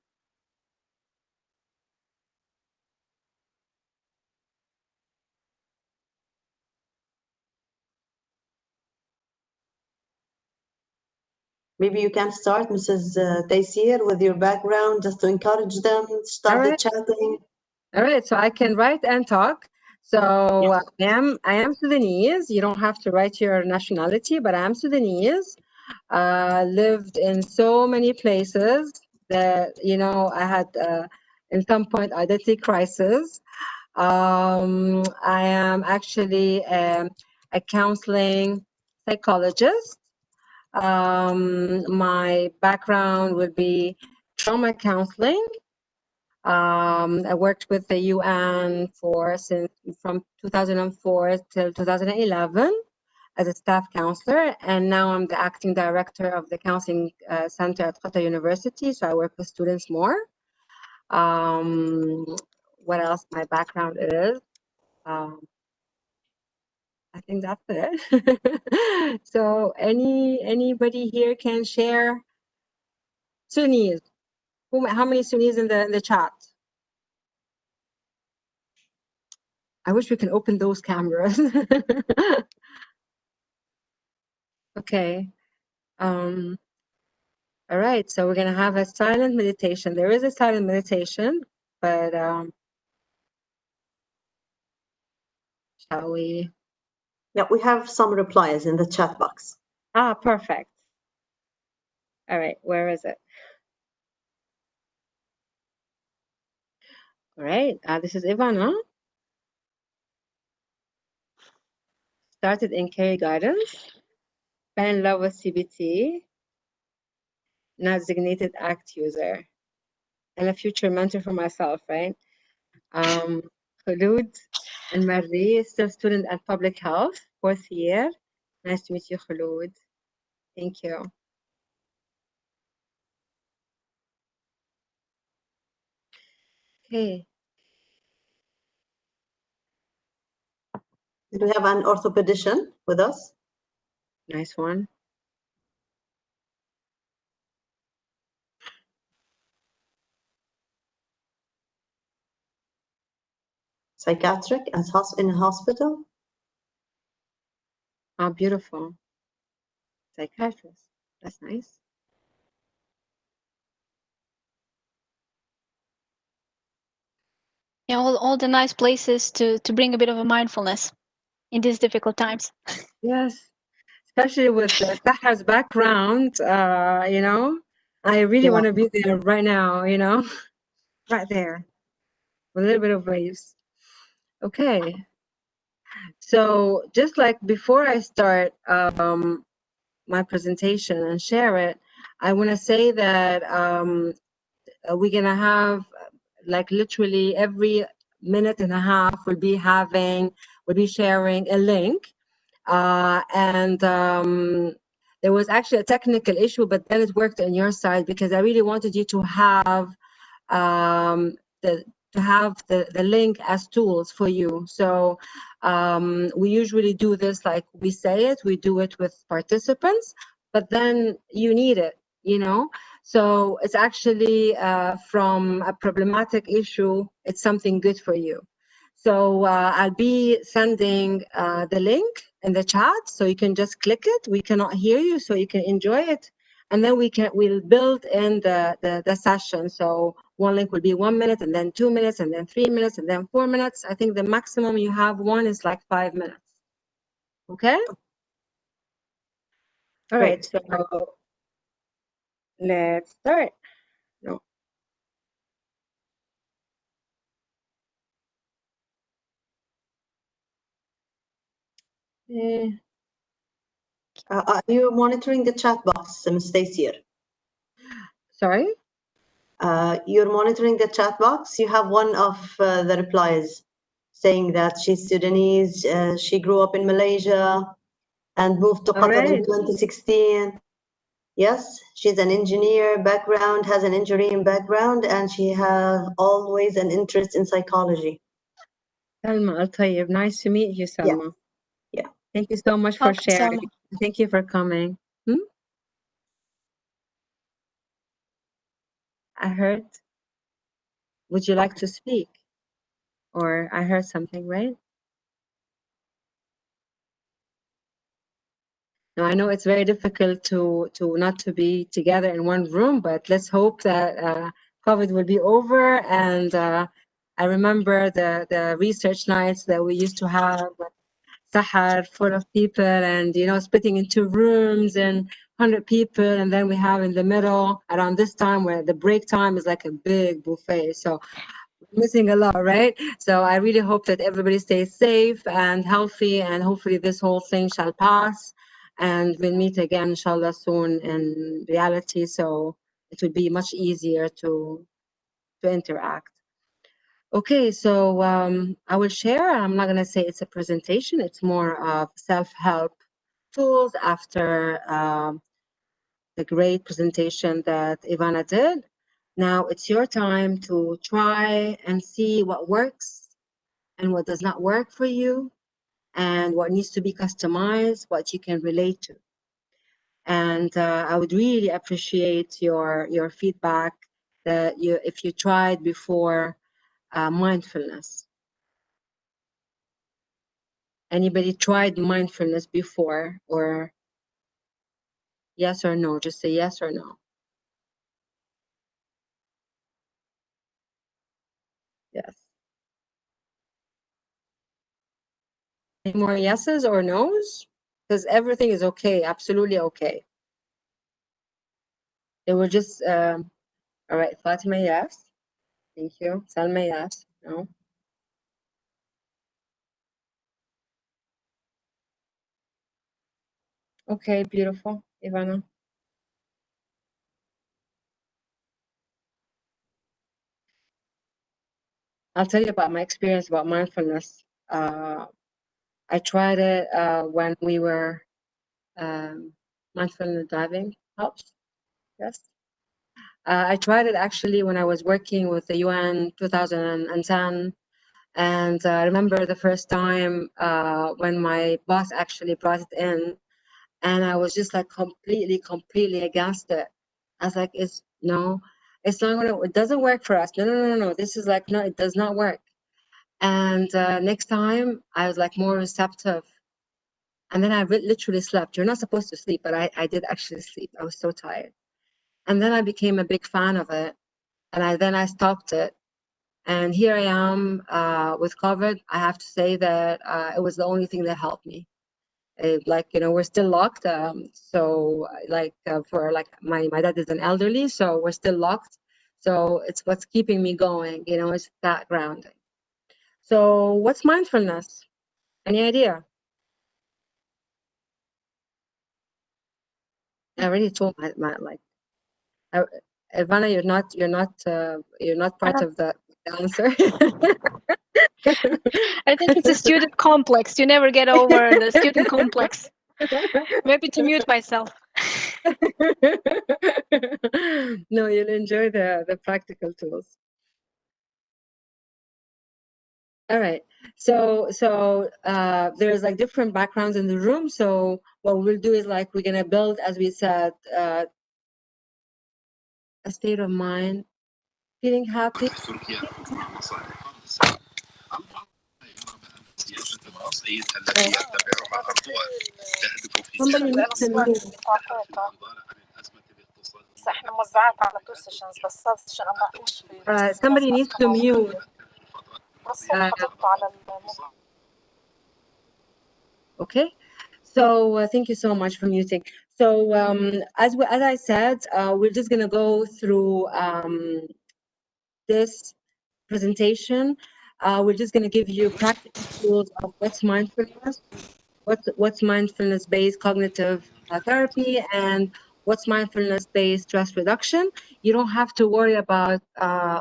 Maybe you can start, Mrs. Taysir, with your background, just to encourage them, start the chatting. All right, so I can write and talk. So Yeah. I am Sudanese. You don't have to write your nationality, but I am Sudanese. Lived in so many places that I had in some point identity crisis. I am actually a counseling psychologist. My background would be trauma counseling. I worked with the UN from 2004 till 2011 as a staff counselor, and now I'm the acting director of the counseling center at Qatar University. So I work with students more. What else my background is? I think that's it. So anybody here can share Sunnis. How many Sunnis in the chat? I wish we can open those cameras. Okay. All right, so we're gonna have a silent meditation. There is a silent meditation, but shall we? Yeah, we have some replies in the chat box. Ah, perfect. All right, where is it? All right, this is Ivana. Started in Care Guidance, fell in love with CBT, now designated ACT user, and a future mentor for myself, right? Khulud and Marie, still student at Public Health. 4th year. Nice to meet you, Khulud. Thank you. Okay. Do we have an orthopedician with us? Nice one. Psychiatric and in a hospital? Oh, beautiful. Psychiatrist. That's nice. Yeah, all the nice places to bring a bit of a mindfulness in these difficult times. Yes. Especially with Sahar's background, you know, I really Yeah. want to be there right now, you know, right there. A little bit of waves. Okay. So just like before I start my presentation and share it, I want to say that we're going to have like literally every minute and a half we'll be sharing a link. There was actually a technical issue, but then it worked on your side because I really wanted you to have the link as tools for you. So we usually do this like we say it, we do it with participants, but then you need it, you know? So it's actually from a problematic issue, it's something good for you. So I'll be sending the link in the chat, so you can just click it. We cannot hear you, so you can enjoy it. And then we'll build in the session. So one link will be 1 minute, and then 2 minutes, and then 3 minutes, and then 4 minutes. I think the maximum you have one is like 5 minutes. Okay? All right, so let's start. No. Are you monitoring the chat box, Ms. Stacia? Sorry? You're monitoring the chat box. You have one of the replies saying that she's Sudanese, she grew up in Malaysia and moved to Qatar in 2016. Yes, she's an engineer background, has an engineering background, and she has always an interest in psychology. Salma Al-Tayyib, nice to meet you, Salma. Yeah. Thank you so much for sharing. Thank you for coming. I heard. Would you like to speak? Or I heard something, right? Now, I know it's very difficult to not to be together in one room, but let's hope that COVID will be over. And I remember the research nights that we used to have, Sahar, full of people, and you know, splitting into rooms and 100 people, and then we have in the middle around this time where the break time is like a big buffet. So missing a lot, right? So I really hope that everybody stays safe and healthy, and hopefully this whole thing shall pass, and we'll meet again, inshallah, soon in reality. So it would be much easier to interact. Okay, so I will share. I'm not going to say it's a presentation. It's more of self-help tools after the great presentation that Ivana did. Now it's your time to try and see what works and what does not work for you, and what needs to be customized, what you can relate to. And I would really appreciate your feedback that if you tried before mindfulness. Anybody tried mindfulness before, or yes or no? Just say yes or no. Yes. Any more yeses or nos? Because everything is okay, absolutely okay. They were just, all right, Fatima, yes. Thank you. Salma, yes. No. Okay, beautiful. Ivana. I'll tell you about my experience about mindfulness. I tried it when we were mindfulness driving helps. Yes. I tried it actually when I was working with the UN 2010. And I remember the first time when my boss actually brought it in, and I was just like completely against it. I was like, it's not gonna, it doesn't work for us. No. This is like, no, it does not work. And next time I was like more receptive. And then I literally slept. You're not supposed to sleep, but I did actually sleep. I was so tired. And then I became a big fan of it. And then I stopped it. And here I am with COVID. I have to say that it was the only thing that helped me. Like, you know, we're still locked. So like for like my dad is an elderly, so we're still locked. So it's what's keeping me going, you know, it's that grounding. So what's mindfulness? Any idea? I already told my like, Ivana, you're not part of the answer. I think it's a student complex. You never get over the student complex. Maybe to mute myself. No, you'll enjoy the practical tools. All right. So there's like different backgrounds in the room. So what we'll do is like we're gonna build, as we said, a state of mind, feeling happy. Somebody needs to mute. Somebody needs to mute. Okay. So thank you so much for muting. So as I said, we're just gonna go through this presentation. We're just gonna give you practical tools of what's mindfulness, what's mindfulness-based cognitive therapy, and what's mindfulness-based stress reduction. You don't have to worry about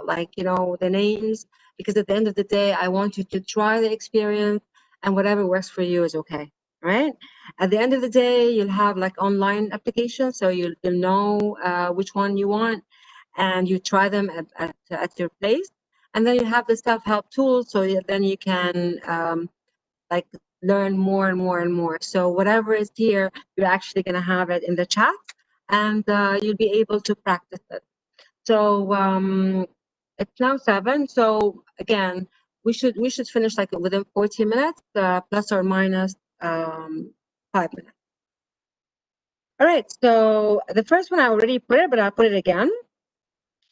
like, you know, the names, because at the end of the day, I want you to try the experience, and whatever works for you is okay, right? At the end of the day, you'll have like online applications, so you'll know which one you want, and you try them at your place. And then you have the self-help tools, so then you can like learn more and more. So whatever is here, you're actually going to have it in the chat, and you'll be able to practice it. So it's now 7. So again, we should finish like within 40 minutes, plus or minus 5 minutes. All right. So the first one I already put it, but I'll put it again.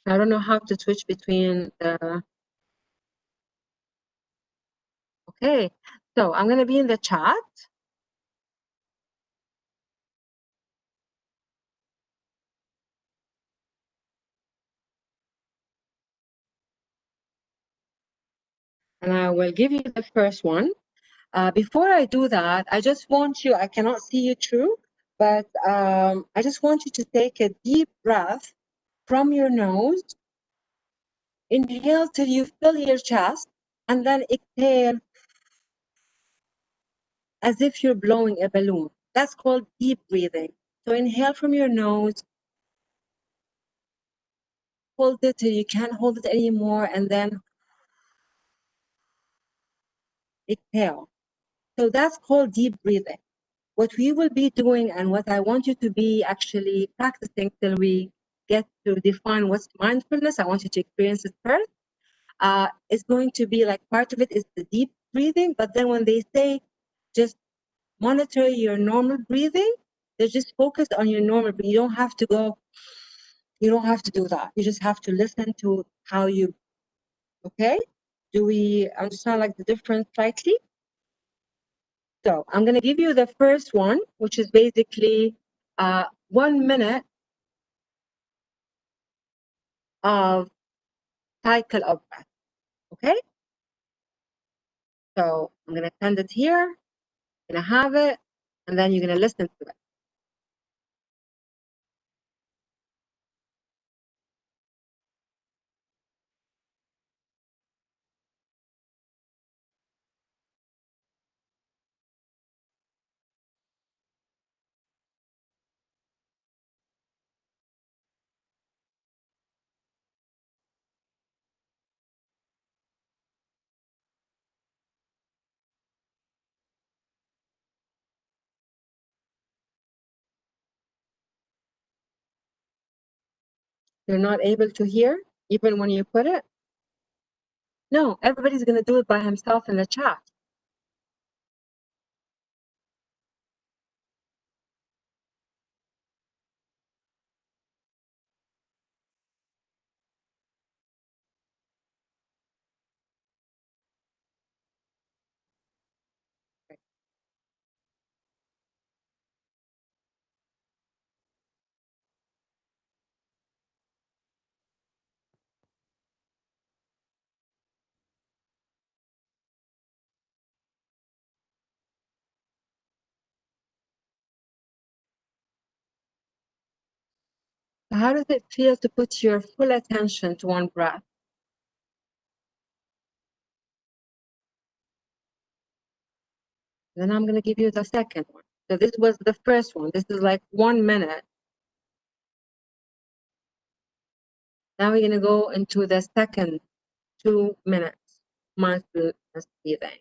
I don't know how to switch between the. Okay. So I'm going to be in the chat. And I will give you the first one. Before I do that, I just want you, I cannot see you through, but I just want you to take a deep breath from your nose. Inhale till you fill your chest, and then exhale as if you're blowing a balloon. That's called deep breathing. So inhale from your nose, hold it till you can't hold it anymore, and then exhale. So that's called deep breathing. What we will be doing, and what I want you to be actually practicing till we get to define what's mindfulness, I want you to experience it first, is going to be like part of it is the deep breathing, but then when they say just monitor your normal breathing, they're just focused on your normal breathing. You don't have to go, you don't have to do that. You just have to listen to how you, okay? Do we understand like the difference slightly? So I'm going to give you the first one, which is basically 1 minute of cycle of breath. Okay? So I'm going to send it here, I'm going to have it, and then you're going to listen to it. You're not able to hear even when you put it? No, everybody's going to do it by himself in the chat. How does it feel to put your full attention to one breath? Then I'm going to give you the second one. So this was the first one. This is like 1 minute. Now we're going to go into the second 2 minutes mindfulness breathing.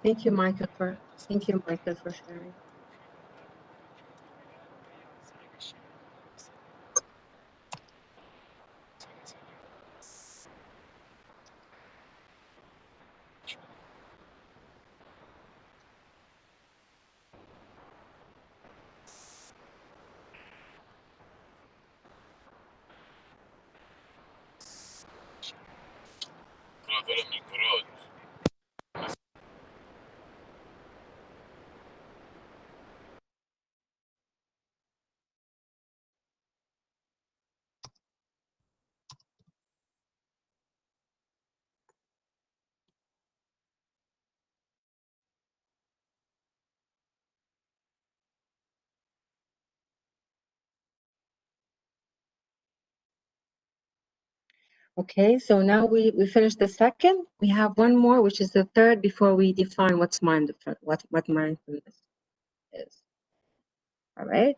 Thank you, Michael, for sharing. Okay, so now we finished the second. We have one more, which is the third, before we define what's mindfulness, what mindfulness is. All right.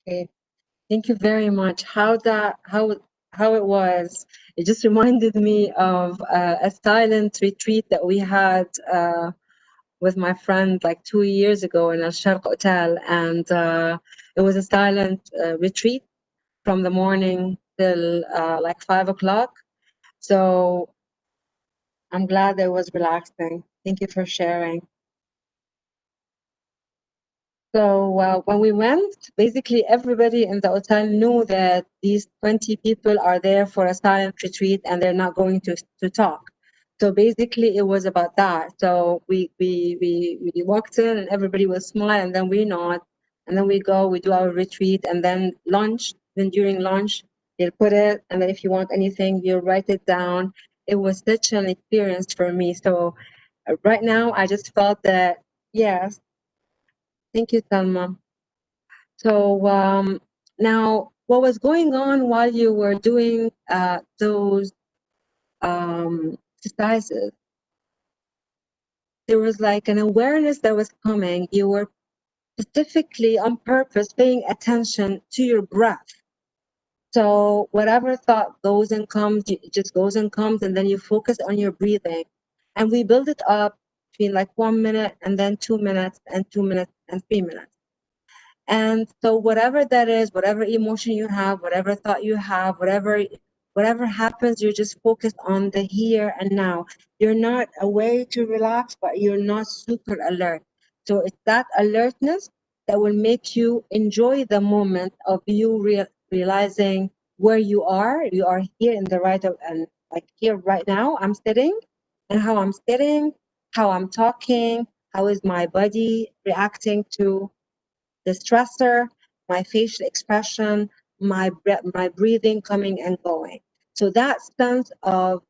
Okay. Thank you very much. How it was. It just reminded me of a silent retreat that we had with my friend like 2 years ago in Al Sharq Hotel, and it was a silent retreat from the morning till like 5 o'clock. So I'm glad it was relaxing. Thank you for sharing. So when we went, basically everybody in the hotel knew that these 20 people are there for a silent retreat and they're not going to talk. So basically it was about that. So we walked in and everybody was smiling, and then we nod, and then we go, we do our retreat, and then lunch. Then during lunch, they'll put it, and then if you want anything, you write it down. It was such an experience for me. So right now, I just felt that, yes. Thank you, Salma. So now, what was going on while you were doing those exercises? There was like an awareness that was coming. You were specifically on purpose paying attention to your breath. So whatever thought goes and comes, it just goes and comes, and then you focus on your breathing. And we build it up between like 1 minute and then 2 minutes and 2 minutes and 3 minutes. And so whatever that is, whatever emotion you have, whatever thought you have, whatever happens, you're just focused on the here and now. You're not away to relax, but you're not super alert. So it's that alertness that will make you enjoy the moment of you realizing where you are. You are here in the right of, and like here right now, I'm sitting, and how I'm sitting, how I'm talking, how is my body reacting to the stressor, my facial expression, my breathing coming and going. So that sense of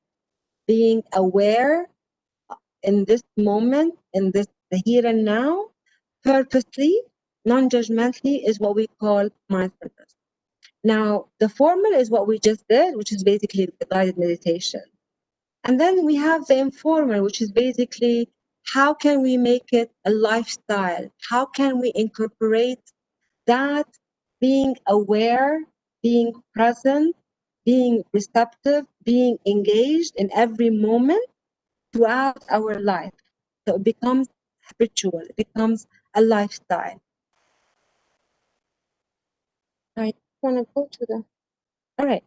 being aware in this moment, in this the here and now, purposely, non-judgmentally, is what we call mindfulness. Now, the formal is what we just did, which is basically the guided meditation. And then we have the informal, which is basically how can we make it a lifestyle? How can we incorporate that being aware, being present, being receptive, being engaged in every moment throughout our life? So it becomes habitual, it becomes a lifestyle. I want to go to the, all right.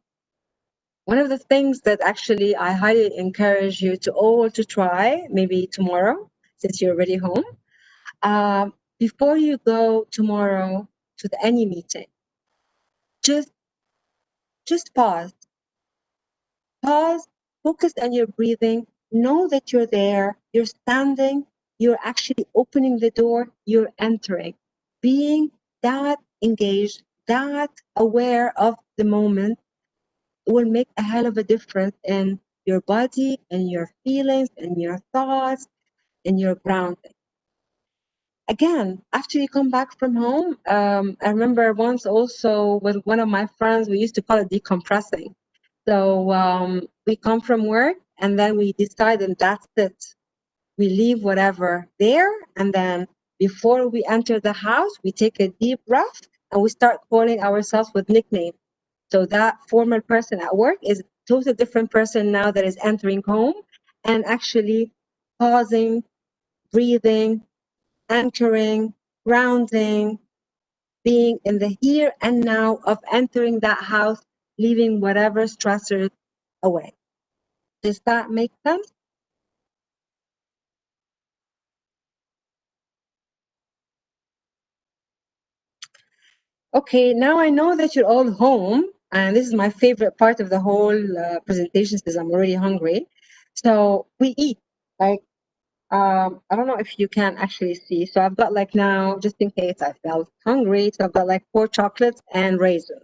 One of the things that actually I highly encourage you to all to try, maybe tomorrow, since you're already home, before you go tomorrow to any meeting, just pause. Pause, focus on your breathing, know that you're there, you're standing, you're actually opening the door, you're entering. Being that engaged, that aware of the moment will make a hell of a difference in your body, in your feelings, in your thoughts, in your grounding. Again, after you come back from home, I remember once also with one of my friends, we used to call it decompressing. So we come from work and then we decide and that's it. We leave whatever there, and then before we enter the house, we take a deep breath and we start calling ourselves with nicknames. So that formal person at work is a totally different person now that is entering home and actually pausing, breathing, anchoring, grounding, being in the here and now of entering that house, leaving whatever stressors away. Does that make sense? Okay, now I know that you're all home, and this is my favorite part of the whole presentation since I'm already hungry. So we eat, like, I don't know if you can actually see. So I've got like now, just in case I felt hungry, so I've got like 4 chocolates and raisins.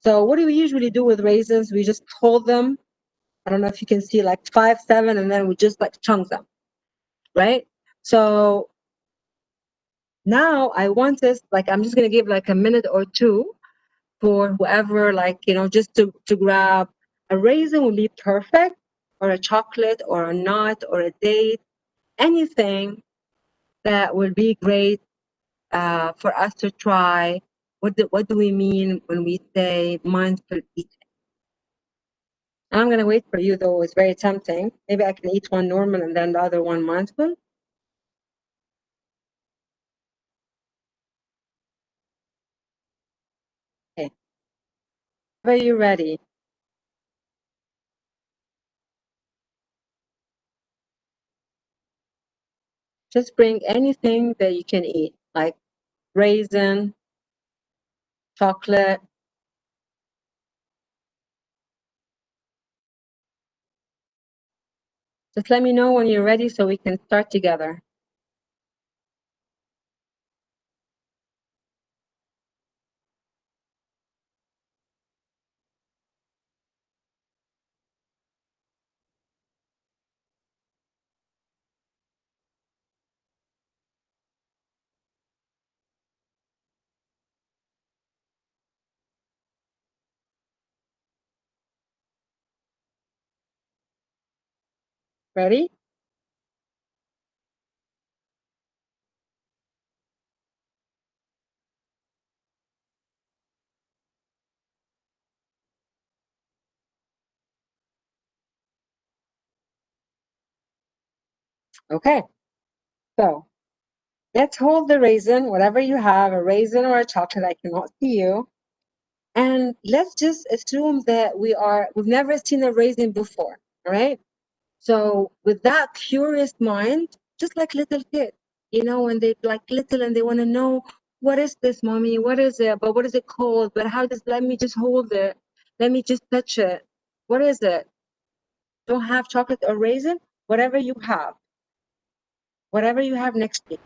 So what do we usually do with raisins? We just hold them. I don't know if you can see like 5, 7, and then we just like chunk them, right? So now I want this, like, I'm just gonna give like a minute or two for whoever, like, you know, just to grab a raisin would be perfect, or a chocolate, or a nut, or a date, anything that would be great for us to try what do we mean when we say mindful eating? I'm going to wait for you, though. It's very tempting. Maybe I can eat one normal and then the other one mindful. Okay. Are you ready? Just bring anything that you can eat, like raisin, chocolate. Just let me know when you're ready so we can start together. Ready? Okay. So let's hold the raisin, whatever you have, a raisin or a chocolate. I cannot see you. And let's just assume that we've never seen a raisin before, all right? So with that curious mind, just like little kids, you know, when they're like little and they want to know, what is this, mommy? What is it? But what is it called? But how does, let me just hold it. Let me just touch it. What is it? Don't have chocolate or raisin? Whatever you have. Whatever you have next to you.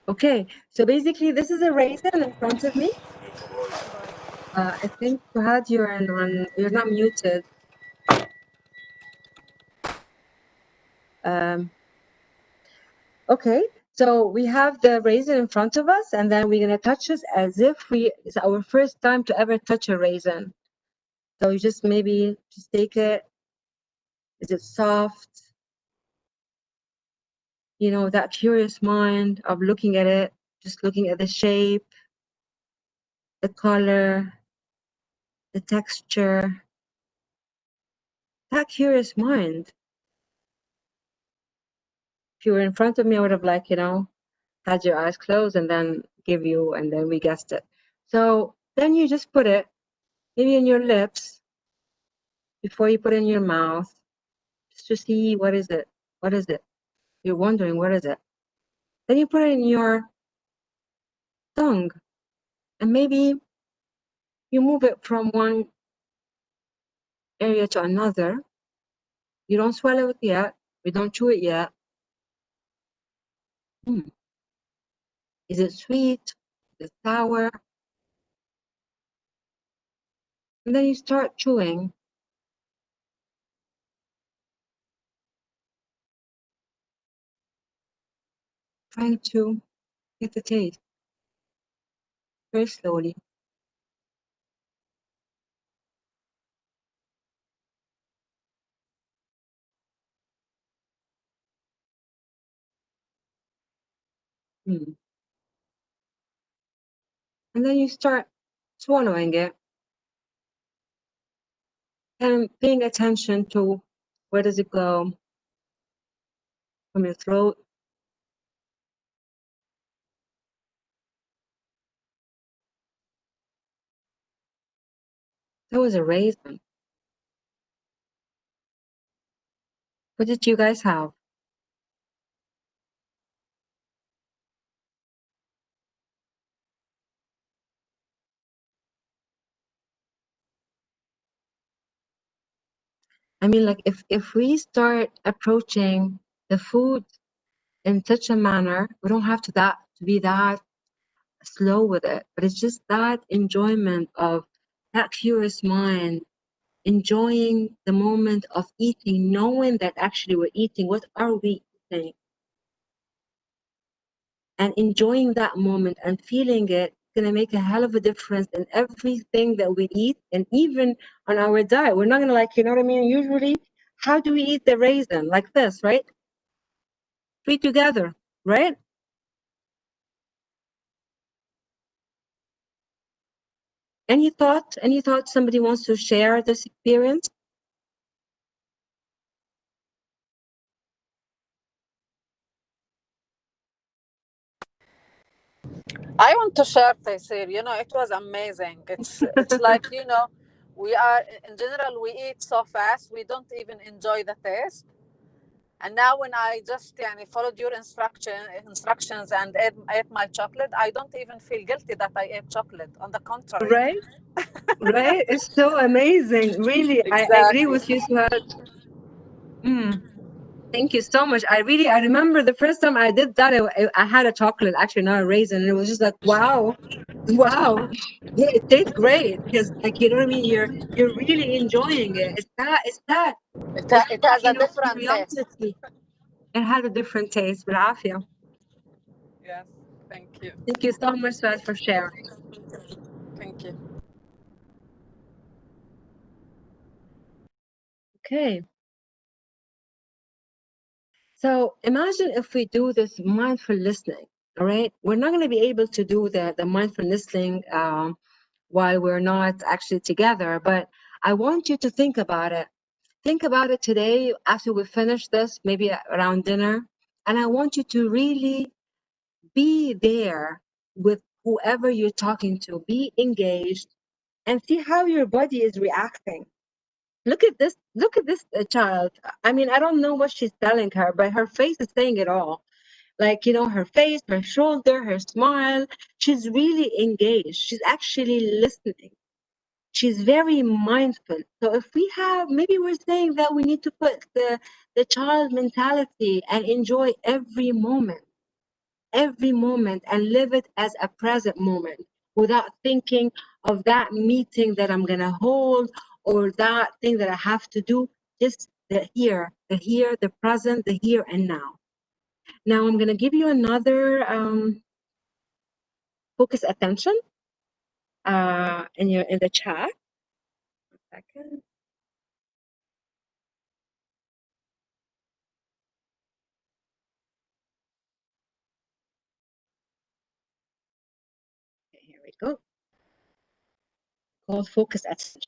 Okay, so basically this is a raisin in front of me. I think Fahad, you're not muted. Okay, so we have the raisin in front of us, and then we're gonna touch this as if it's our first time to ever touch a raisin. So you just maybe just take it. Is it soft? You know, that curious mind of looking at it, just looking at the shape, the color, the texture. That curious mind. If you were in front of me, I would have like, you know, had your eyes closed and then give you, and then we guessed it. So then you just put it maybe in your lips before you put it in your mouth, just to see what is it. What is it? You're wondering, what is it? Then you put it in your tongue, and maybe you move it from one area to another. You don't swallow it yet. We don't chew it yet. Is it sweet? Is it sour? And then you start chewing. Trying to get the taste very slowly. And then you start swallowing it and paying attention to where does it go from your throat. That was a raisin. What did you guys have? I mean, like if we start approaching the food in such a manner, we don't have to be that slow with it, but it's just that enjoyment of that curious mind, enjoying the moment of eating, knowing that actually we're eating. What are we eating? And enjoying that moment and feeling it gonna make a hell of a difference in everything that we eat, and even on our diet. We're not gonna, like, you know what I mean? Usually How do we eat the raisin? Like this, right? 3 together, right? Any thought? Any thought somebody wants to share this experience? I want to share, Taysir. It was amazing. It's like, we are, in general, we eat so fast, we don't even enjoy the taste. And now when I just followed your instructions and ate my chocolate, I don't even feel guilty that I ate chocolate. On the contrary. Right? Right? It's so amazing. Really, I agree Exactly. with you, Suhad. Thank you so much. I remember the first time I did that, I had a chocolate, actually not a raisin, and it was just like, wow, wow. Yeah, it tastes great because, like, you know what I mean. You're really enjoying it. It has a different taste. curiosity. It had a different taste. بالعافية. Yes. Thank you. Thank you so much, Suad, for sharing. Thank you. Okay. So imagine if we do this mindful listening, all right? We're not going to be able to do the mindful listening while we're not actually together, but I want you to think about it. Think about it today after we finish this, maybe around dinner, and I want you to really be there with whoever you're talking to, be engaged, and see how your body is reacting. Look at this child. I mean, I don't know what she's telling her, but her face is saying it all. Like, her face, her shoulder, her smile. She's really engaged. She's actually listening. She's very mindful. So if we have, maybe we're saying that we need to put the child mentality and enjoy every moment, and live it as a present moment without thinking of that meeting that I'm going to hold or that thing that I have to do. Just the here, the present, the here and now. Now I'm going to give you another focus attention in the chat. 1 second. Okay, here we go. Called focus attention.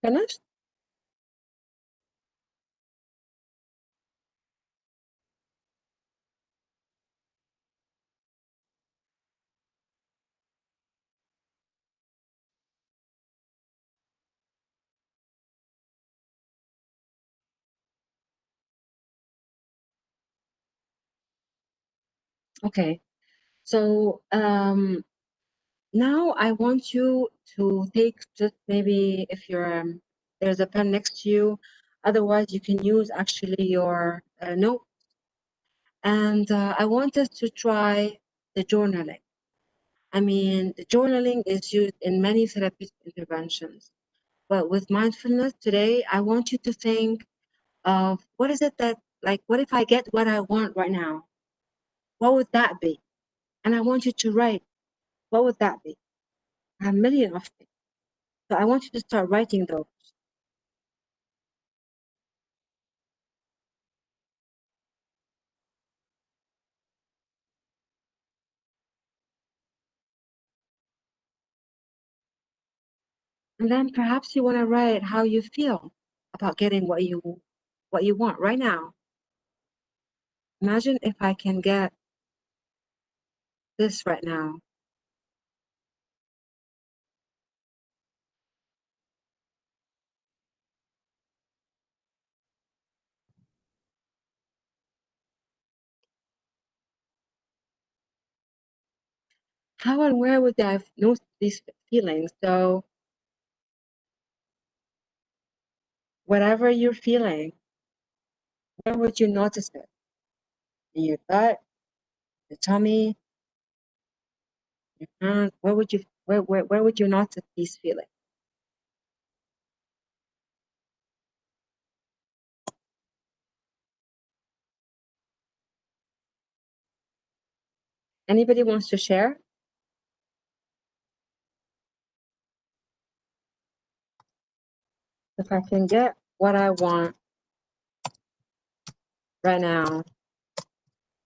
Finished? Okay, so now I want you to take just maybe if you're there's a pen next to you, otherwise you can use actually your note. And I want us to try the journaling. I mean, the journaling is used in many therapeutic interventions, but with mindfulness today, I want you to think of what is it that, like, what if I get what I want right now? What would that be? And I want you to write, what would that be? I have a million of things. So I want you to start writing those. And then perhaps you want to write how you feel about getting what you want right now. Imagine if I can get this right now. How and where would I notice these feelings? So whatever you're feeling, where would you notice it? In your gut, your tummy, your hands? Where would you notice these feelings? Anybody wants to share? If I can get what I want right now,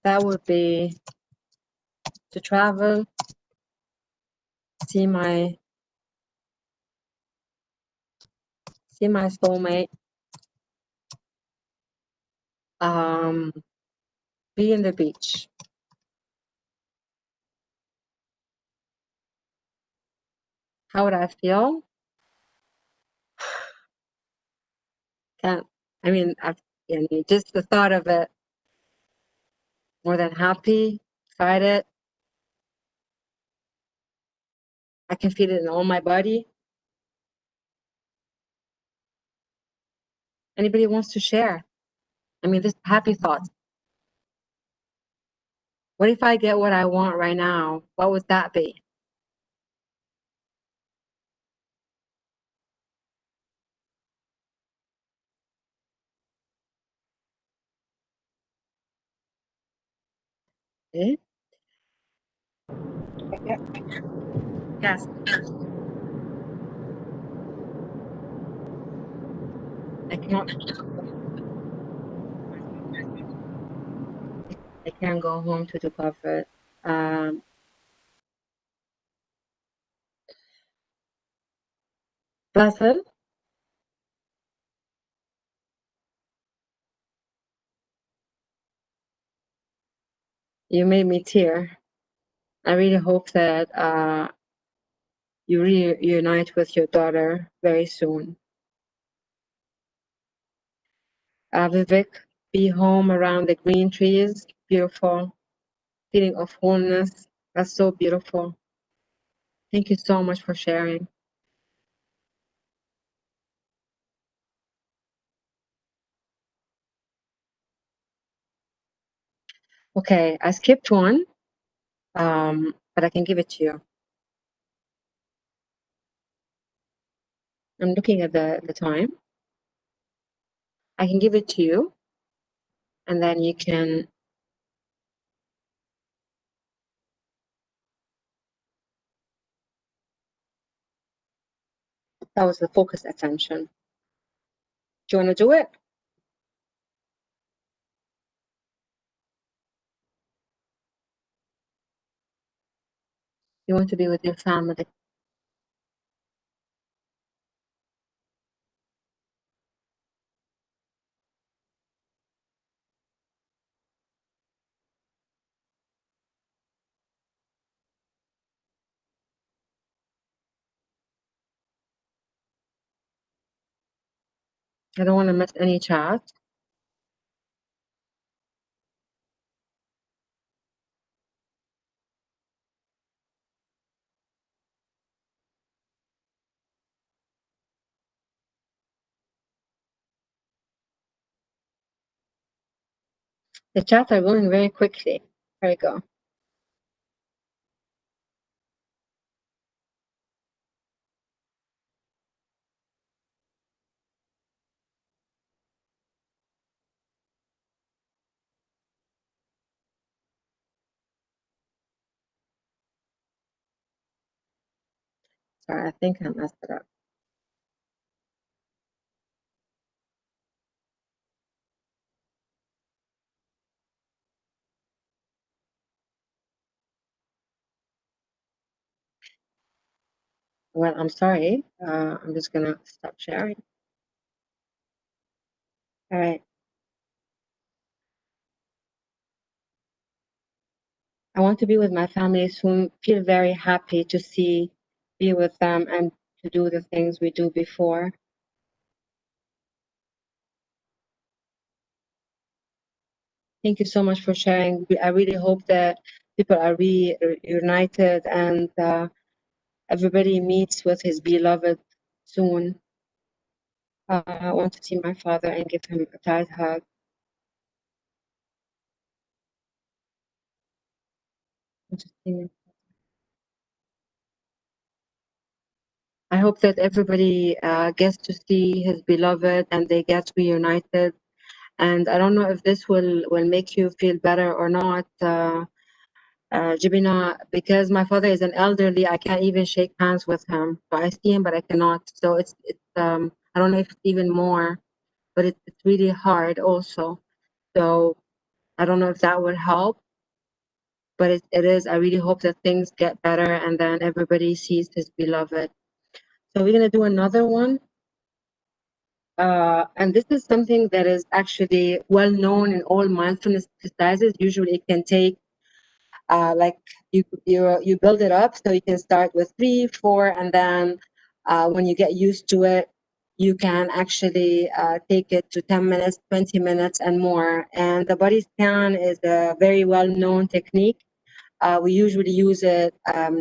that would be to travel, see my soulmate, be in the beach. How would I feel? Can't. I mean, just the thought of it, more than happy, excited. I can feel it in all my body. Anybody wants to share? I mean, this happy thoughts. What if I get what I want right now? What would that be? Eh? Yes. I can't. I can't go home to the comfort. Basil, you made me tear. I really hope that you reunite with your daughter very soon. Vivek, be home around the green trees. Beautiful. Feeling of wholeness. That's so beautiful. Thank you so much for sharing. Okay, I skipped one, but I can give it to you. I'm looking at the time. I can give it to you, and then you can. That was the focused attention. Do you want to do it? You want to be with your family. I don't want to miss any chat. The chats are going very quickly. There you go. Sorry, I think I messed it up. Well, I'm sorry. I'm just gonna stop sharing. All right. I want to be with my family soon. Feel very happy to be with them and to do the things we do before. Thank you so much for sharing. I really hope that people are reunited and everybody meets with his beloved soon. I want to see my father and give him a tight hug. I hope that everybody gets to see his beloved and they get reunited. And I don't know if this will make you feel better or not, Jibina, because my father is an elderly, I can't even shake hands with him. So I see him, but I cannot. So it's I don't know if it's even more, but it's really hard also. So I don't know if that will help, but it is. I really hope that things get better and then everybody sees his beloved. So we're gonna do another one. And this is something that is actually well known in all mindfulness exercises. Usually it can take like you build it up, so you can start with 3, 4, and then when you get used to it, you can actually take it to 10 minutes, 20 minutes, and more. And the body scan is a very well-known technique. We usually use it at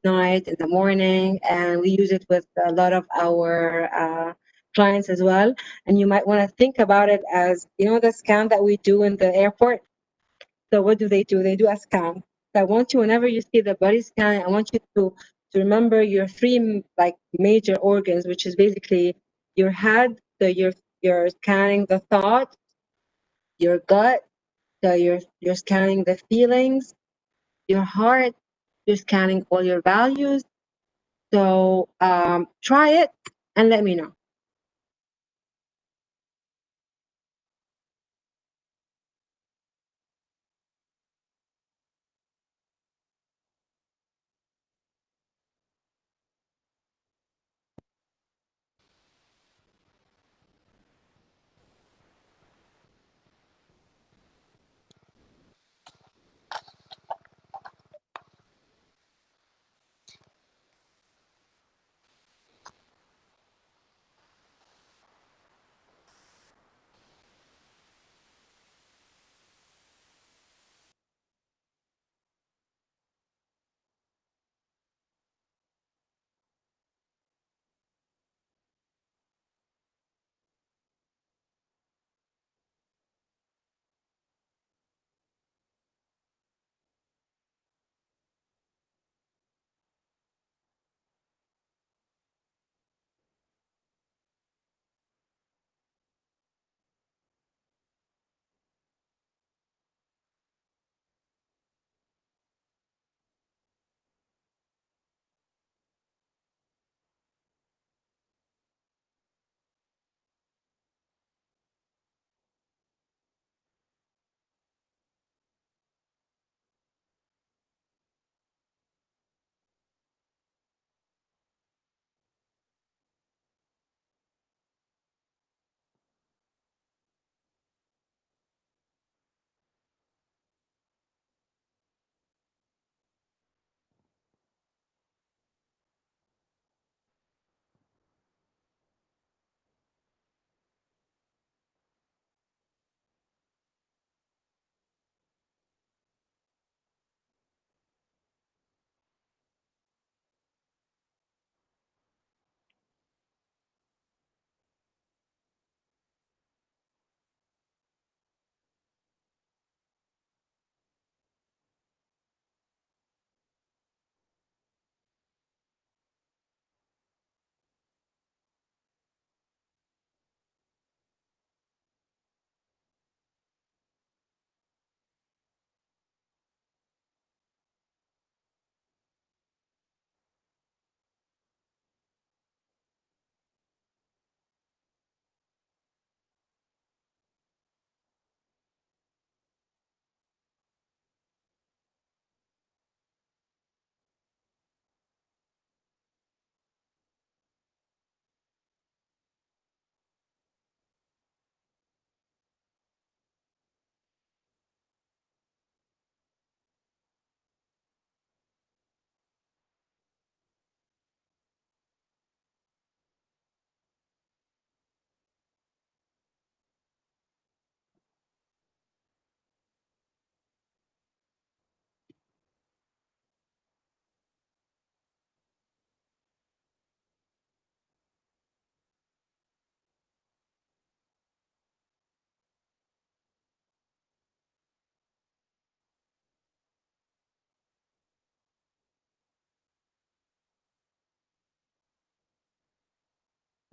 night, in the morning, and we use it with a lot of our clients as well. And you might want to think about it as, you know, the scan that we do in the airport. So what do? They do a scan. So I want you, whenever you see the body scan, I want you to remember your 3 like major organs, which is basically your head. So you're scanning the thought, your gut. So you're scanning the feelings, your heart. You're scanning all your values. So try it and let me know.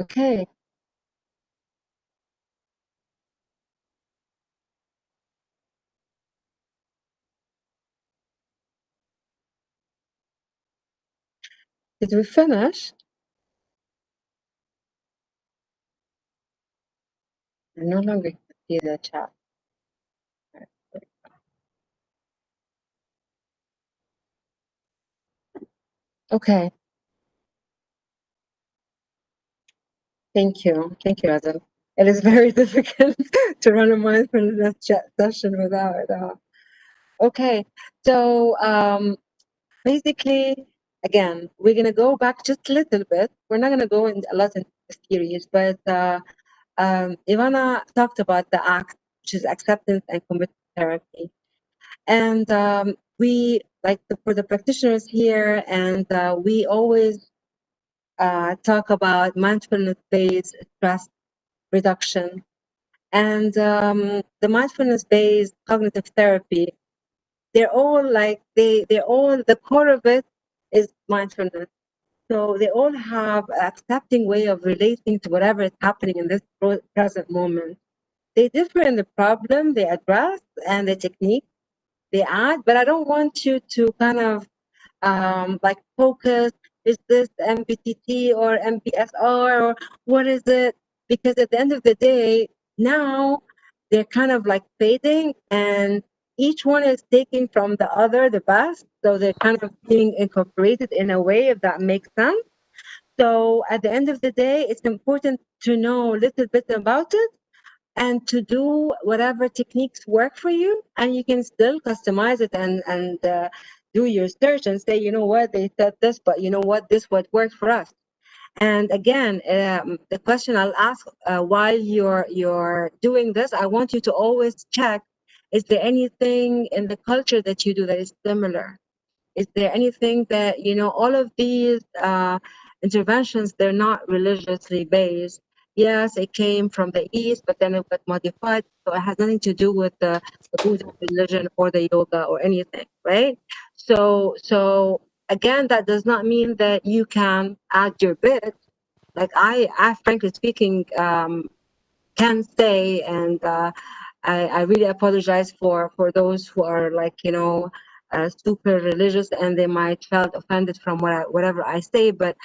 Okay. Did we finish? I no longer see the chat. Okay. Thank you. Thank you, Adam. It is very difficult to run a mindfulness chat session without. Okay. So basically, again, we're going to go back just a little bit. We're not going to go in a lot into the series, but Ivana talked about the ACT, which is acceptance and commitment therapy. And we, like for the practitioners here, and we always talk about mindfulness-based stress reduction. And the mindfulness-based cognitive therapy, they're all like, they're all, the core of it is mindfulness. So they all have an accepting way of relating to whatever is happening in this present moment. They differ in the problem they address and the technique they add, but I don't want you to kind of like focus, is this MBTT or MBSR or what is it? Because at the end of the day, now they're kind of like fading and each one is taking from the other the best. So they're kind of being incorporated in a way, if that makes sense. So at the end of the day, it's important to know a little bit about it and to do whatever techniques work for you, and you can still customize it and do your search and say, you know what, they said this, but you know what, this would work for us. And again, the question I'll ask while you're doing this, I want you to always check, is there anything in the culture that you do that is similar? Is there anything that, you know, all of these interventions, they're not religiously based. Yes, it came from the East, but then it got modified. So it has nothing to do with the Buddhist religion or the yoga or anything, right? So again, that does not mean that you can add your bit. Like I frankly speaking, can say, and I really apologize for those who are like, you know, super religious and they might felt offended from whatever I say, but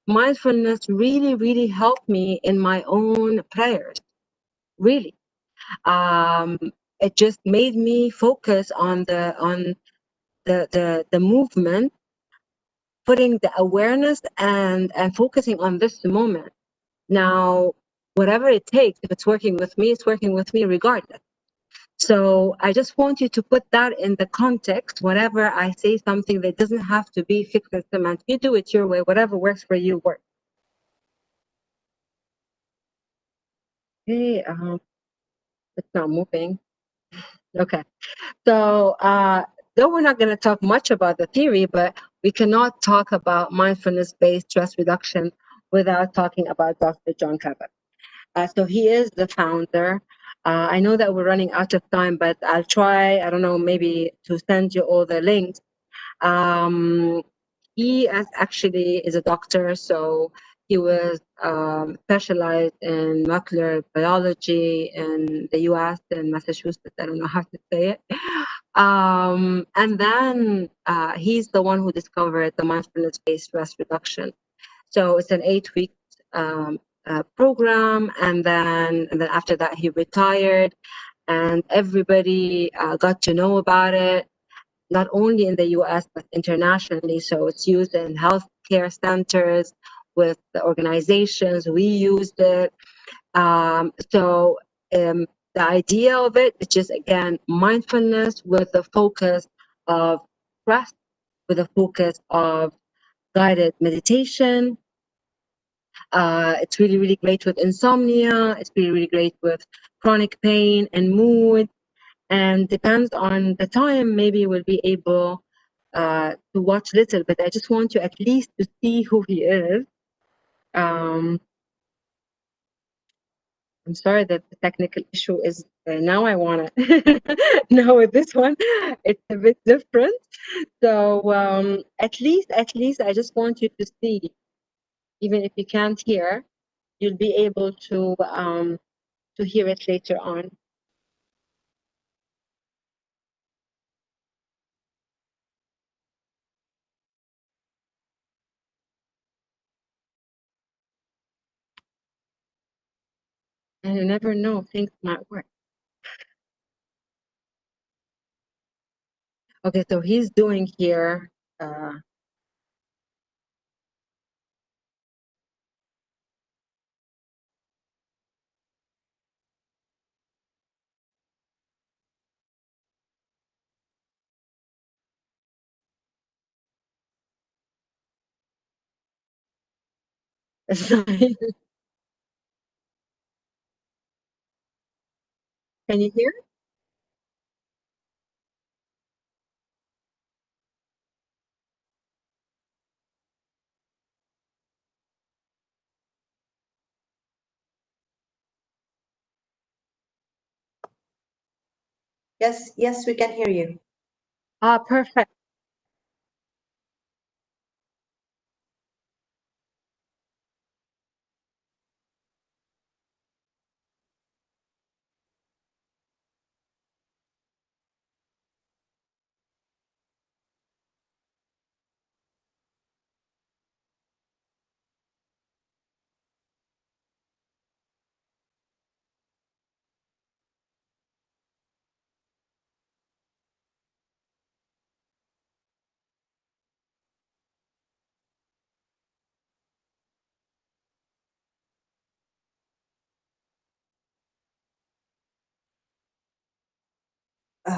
mindfulness really helped me in my own prayers, really. It just made me focus on the movement, putting the awareness and focusing on this moment. Now, whatever it takes, if it's working with me, it's working with me regardless. So I just want you to put that in the context. Whenever I say something, that doesn't have to be fixed and cement. You do it your way. Whatever works for you works. Okay, it's not moving. Okay, so though we're not going to talk much about the theory, but we cannot talk about mindfulness-based stress reduction without talking about Dr. John Kabat. So he is the founder. I know that we're running out of time, but I'll try, I don't know, maybe to send you all the links. He actually is a doctor, so he was specialized in molecular biology in the US and Massachusetts. I don't know how to say it. And then he's the one who discovered the mindfulness-based stress reduction. So it's an 8-week program, and then after that he retired, and everybody got to know about it, not only in the US but internationally. So it's used in healthcare centers with the organizations. We used it. The idea of it is just, again, mindfulness with the focus of breath, with a focus of guided meditation. It's really great with insomnia. It's really great with chronic pain and mood. And depends on the time, maybe we'll be able to watch little, but I just want you at least to see who he is. I'm sorry that the technical issue is now I want it. Now with this one, it's a bit different. So at least I just want you to see, even if you can't hear, you'll be able to hear it later on. And you never know, things might work. Okay, so he's doing here. Can you hear? Yes, we can hear you. Ah, perfect.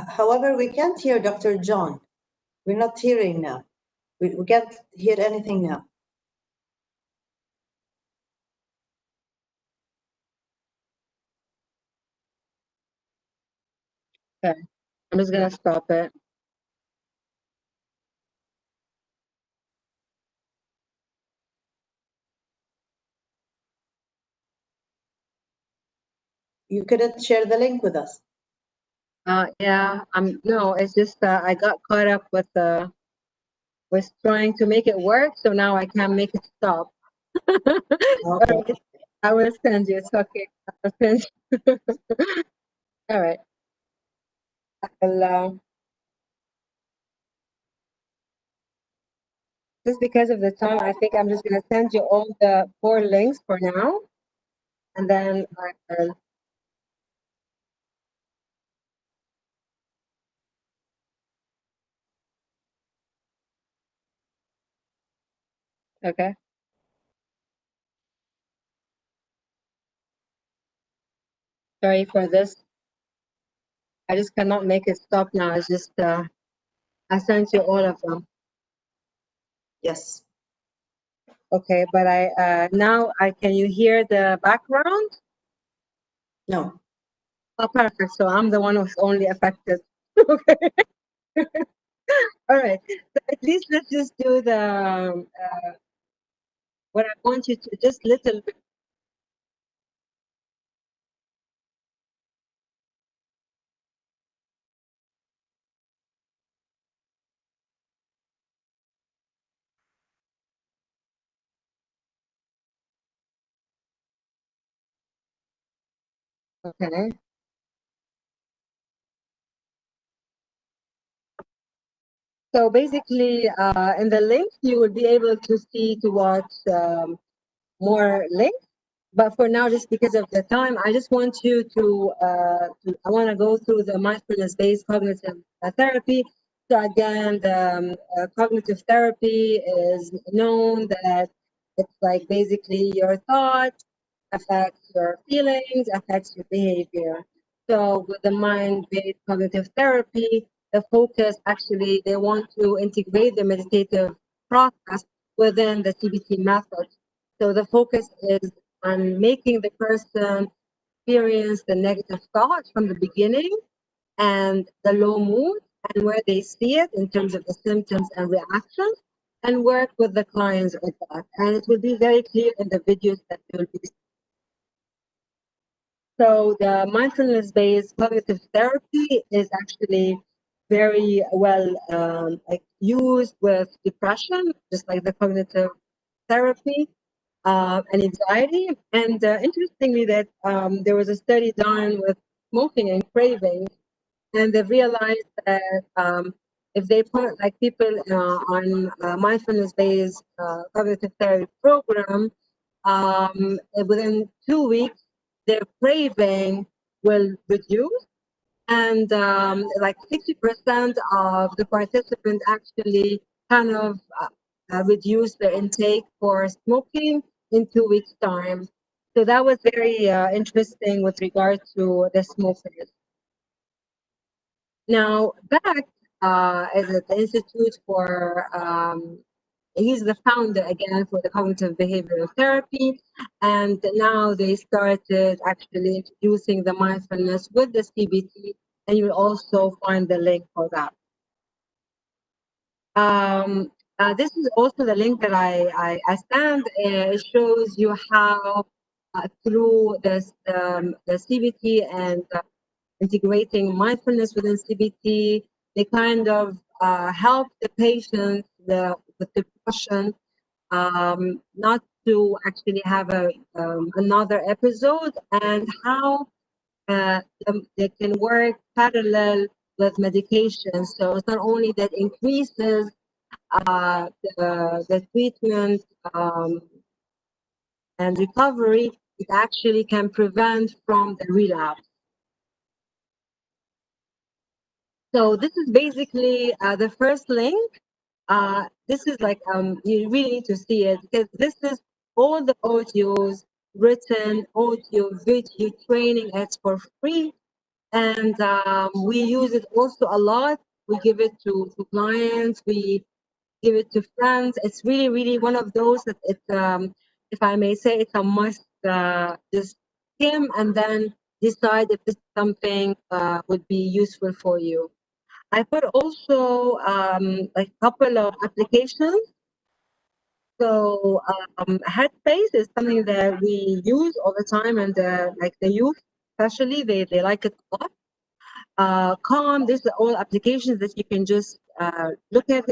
However, we can't hear Dr. John. We're not hearing now. We can't hear anything now. Okay, I'm just gonna stop it. You couldn't share the link with us. Yeah, no, it's just I got caught up with trying to make it work, so now I can't make it stop. Okay. I will send you. It's okay. I'll send you. All right. I'll, just because of the time, I think I'm just gonna send you all the 4 links for now, and then I'll. Okay. Sorry for this. I just cannot make it stop now. It's just I sent you all of them. Yes. Okay, but I now can you hear the background? No. Oh, perfect. So I'm the one who's only affected. Okay. All right. So at least let's just do the what I want you to just little bit. Okay. So basically, in the link, you will be able to see to watch more links. But for now, just because of the time, I just want you I want to go through the mindfulness-based cognitive therapy. So again, the cognitive therapy is known that it's like basically your thoughts affects your feelings, affects your behavior. So with the mind-based cognitive therapy, the focus actually, they want to integrate the meditative process within the CBT method. So the focus is on making the person experience the negative thoughts from the beginning and the low mood and where they see it in terms of the symptoms and reactions, and work with the clients with that. And it will be very clear in the videos that you will be. So the mindfulness-based cognitive therapy is actually very well like used with depression, just like the cognitive therapy. and anxiety. And interestingly, that there was a study done with smoking and craving, and they realized that if they put like people on mindfulness-based cognitive therapy program, within 2 weeks, their craving will reduce, and like 60% of the participants actually kind of reduce their intake for smoking in 2 weeks' time. So that was very interesting with regard to the smokers. Now, back is at the Institute for, he's the founder again for the cognitive behavioral therapy. And now they started actually introducing the mindfulness with the CBT, and you'll also find the link for that. This is also the link that I sent. It shows you how through this, the CBT and integrating mindfulness within CBT, they kind of help the patients with depression not to actually have another episode, and how they can work parallel with medication. So it's not only that increases the treatment and recovery, it actually can prevent from the relapse. So this is basically the first link. This is like, you really need to see it, because this is all the audios, written audio, video training. It's for free. And we use it also a lot. We give it to clients. We give it to friends. It's really, really one of those that it's, if I may say, it's a must just skim and then decide if this something would be useful for you. I put also a couple of applications. So Headspace is something that we use all the time, and like the youth especially, they like it a lot. Calm, these are all applications that you can just look at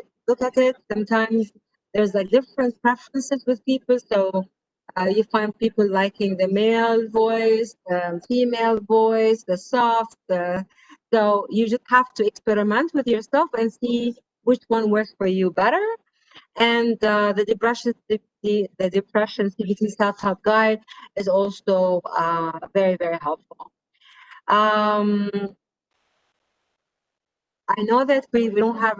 it. Sometimes there's like different preferences with people, so you find people liking the male voice, the female voice, the soft. So you just have to experiment with yourself and see which one works for you better. And the depression CBT self-help guide is also very, very helpful. I know that we don't have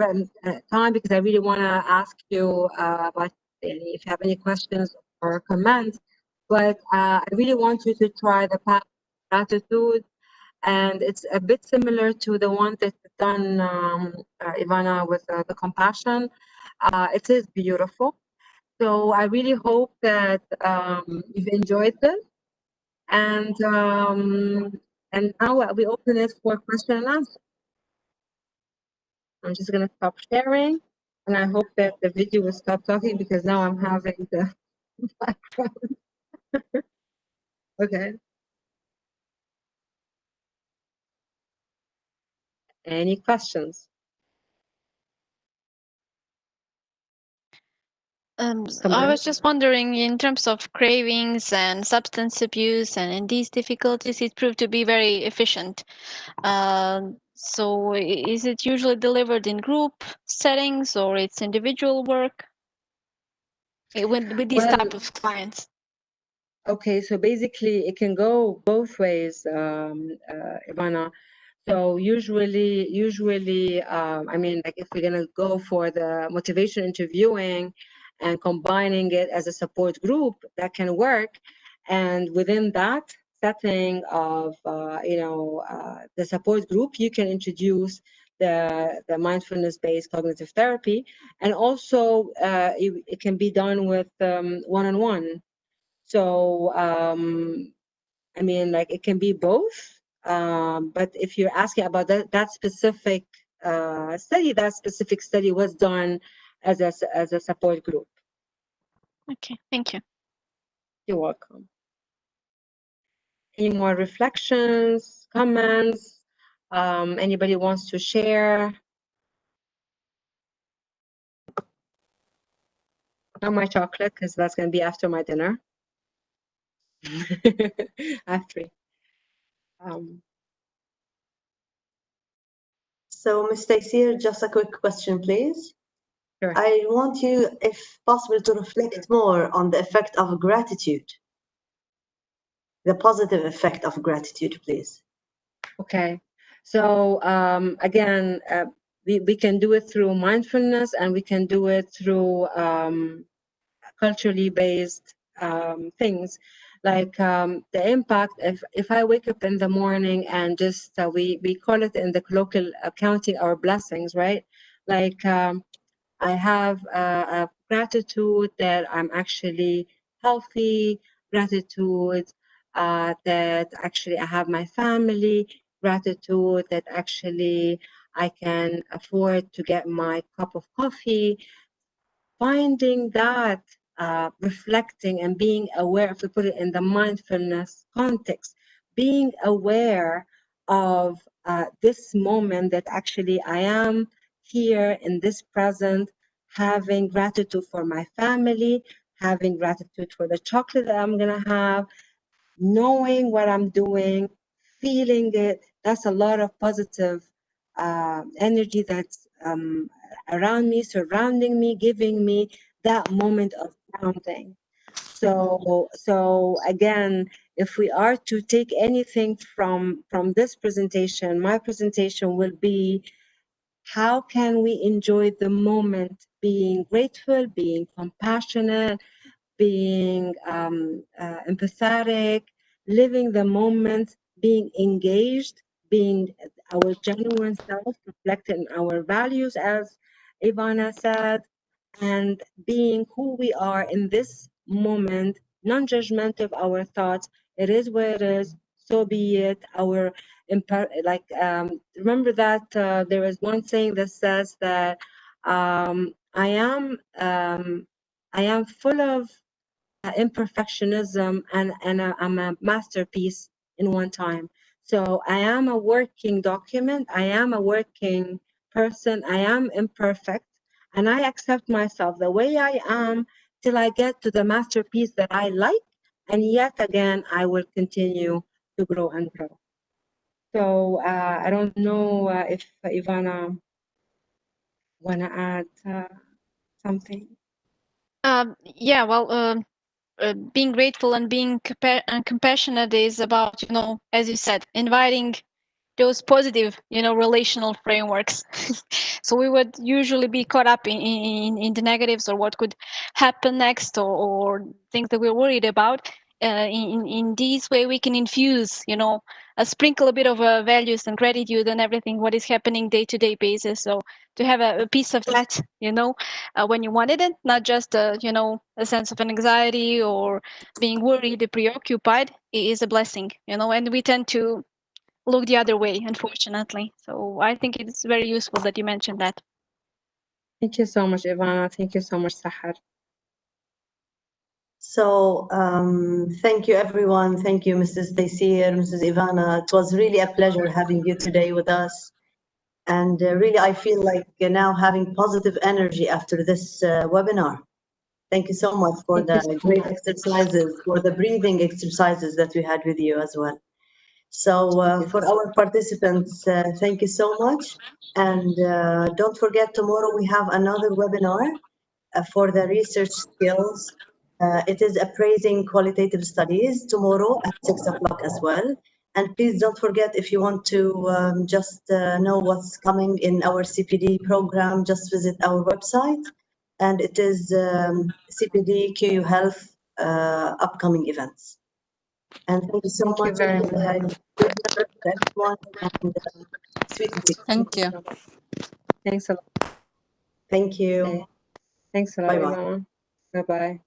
time, because I really want to ask you about if you have any questions or comments, but I really want you to try the path of gratitude, and it's a bit similar to the one that's done, Ivana, with the compassion. It is beautiful. So I really hope that you've enjoyed this, and now we open it for question and answer. I'm just going to stop sharing, and I hope that the video will stop talking, because now I'm having the background. Okay. Any questions? I was just wondering, in terms of cravings and substance abuse and in these difficulties, it proved to be very efficient. So is it usually delivered in group settings, or it's individual work with these type of clients? Okay, so basically it can go both ways, Ivana. So usually, I mean, like if we're gonna go for the motivation interviewing and combining it as a support group, that can work. And within that setting of, the support group, you can introduce the mindfulness-based cognitive therapy, and also it can be done with one-on-one. So I mean, like it can be both. But if you're asking about that specific study, that specific study was done as a support group. Okay, thank you. You're welcome. Any more reflections, comments? Anybody wants to share? Not my chocolate, because that's going to be after my dinner. Actually. So, Ms. Taysir, just a quick question, please. Sure. I want you, if possible, to reflect more on the effect of gratitude, the positive effect of gratitude, please. Okay. So again, we can do it through mindfulness, and we can do it through culturally based things. Like the impact, if I wake up in the morning and just, we call it in the colloquial, counting our blessings, right? Like I have a gratitude that I'm actually healthy, gratitude that actually I have my family, gratitude that actually I can afford to get my cup of coffee. Finding that, reflecting and being aware, if we put it in the mindfulness context, being aware of this moment that actually I am here in this present, having gratitude for my family, having gratitude for the chocolate that I'm gonna have, knowing what I'm doing, feeling it. That's a lot of positive energy that's around me, surrounding me, giving me that moment of grounding. So again, if we are to take anything from this presentation, my presentation will be, how can we enjoy the moment, being grateful, being compassionate, being empathetic, living the moment, being engaged, being our genuine self, reflecting our values, as Ivana said, and being who we are in this moment, non-judgmental of our thoughts. It is what it is, so be it. Our remember that there is one saying that says that I am full of imperfectionism, and I'm a masterpiece in one time. So I am a working document. I am a working person. I am imperfect, and I accept myself the way I am till I get to the masterpiece that I like. And yet again, I will continue to grow and grow. So I don't know if Ivana wanna add something. Yeah, well, being grateful and being compassionate is about, as you said, inviting those positive, relational frameworks. So we would usually be caught up in the negatives, or what could happen next, or things that we're worried about. In this way, we can infuse, sprinkle a bit of values and gratitude and everything, what is happening day-to-day basis. So to have a piece of that, when you wanted it, not just, a sense of an anxiety or being worried or preoccupied, it is a blessing, and we tend to look the other way, unfortunately. So I think it's very useful that you mentioned that. Thank you so much, Ivana. Thank you so much, Sahar. So thank you, everyone. Thank you, Mrs. Taysir, Mrs. Ivana. It was really a pleasure having you today with us. And really, I feel like now having positive energy after this webinar. Thank you so much for the great exercises, for the breathing exercises that we had with you as well. So for our participants, thank you so much. And don't forget, tomorrow we have another webinar for the research skills. It is appraising qualitative studies tomorrow at 6 o'clock as well. And please don't forget, if you want to just know what's coming in our CPD program, just visit our website. And it is CPD KU Health upcoming events. And thank you so much. Very much. Good night to everyone, and sweet dreams. Thank you. Thanks a lot. Thank you. Okay. Thanks a lot, Bye-bye. Ivana. Bye-bye.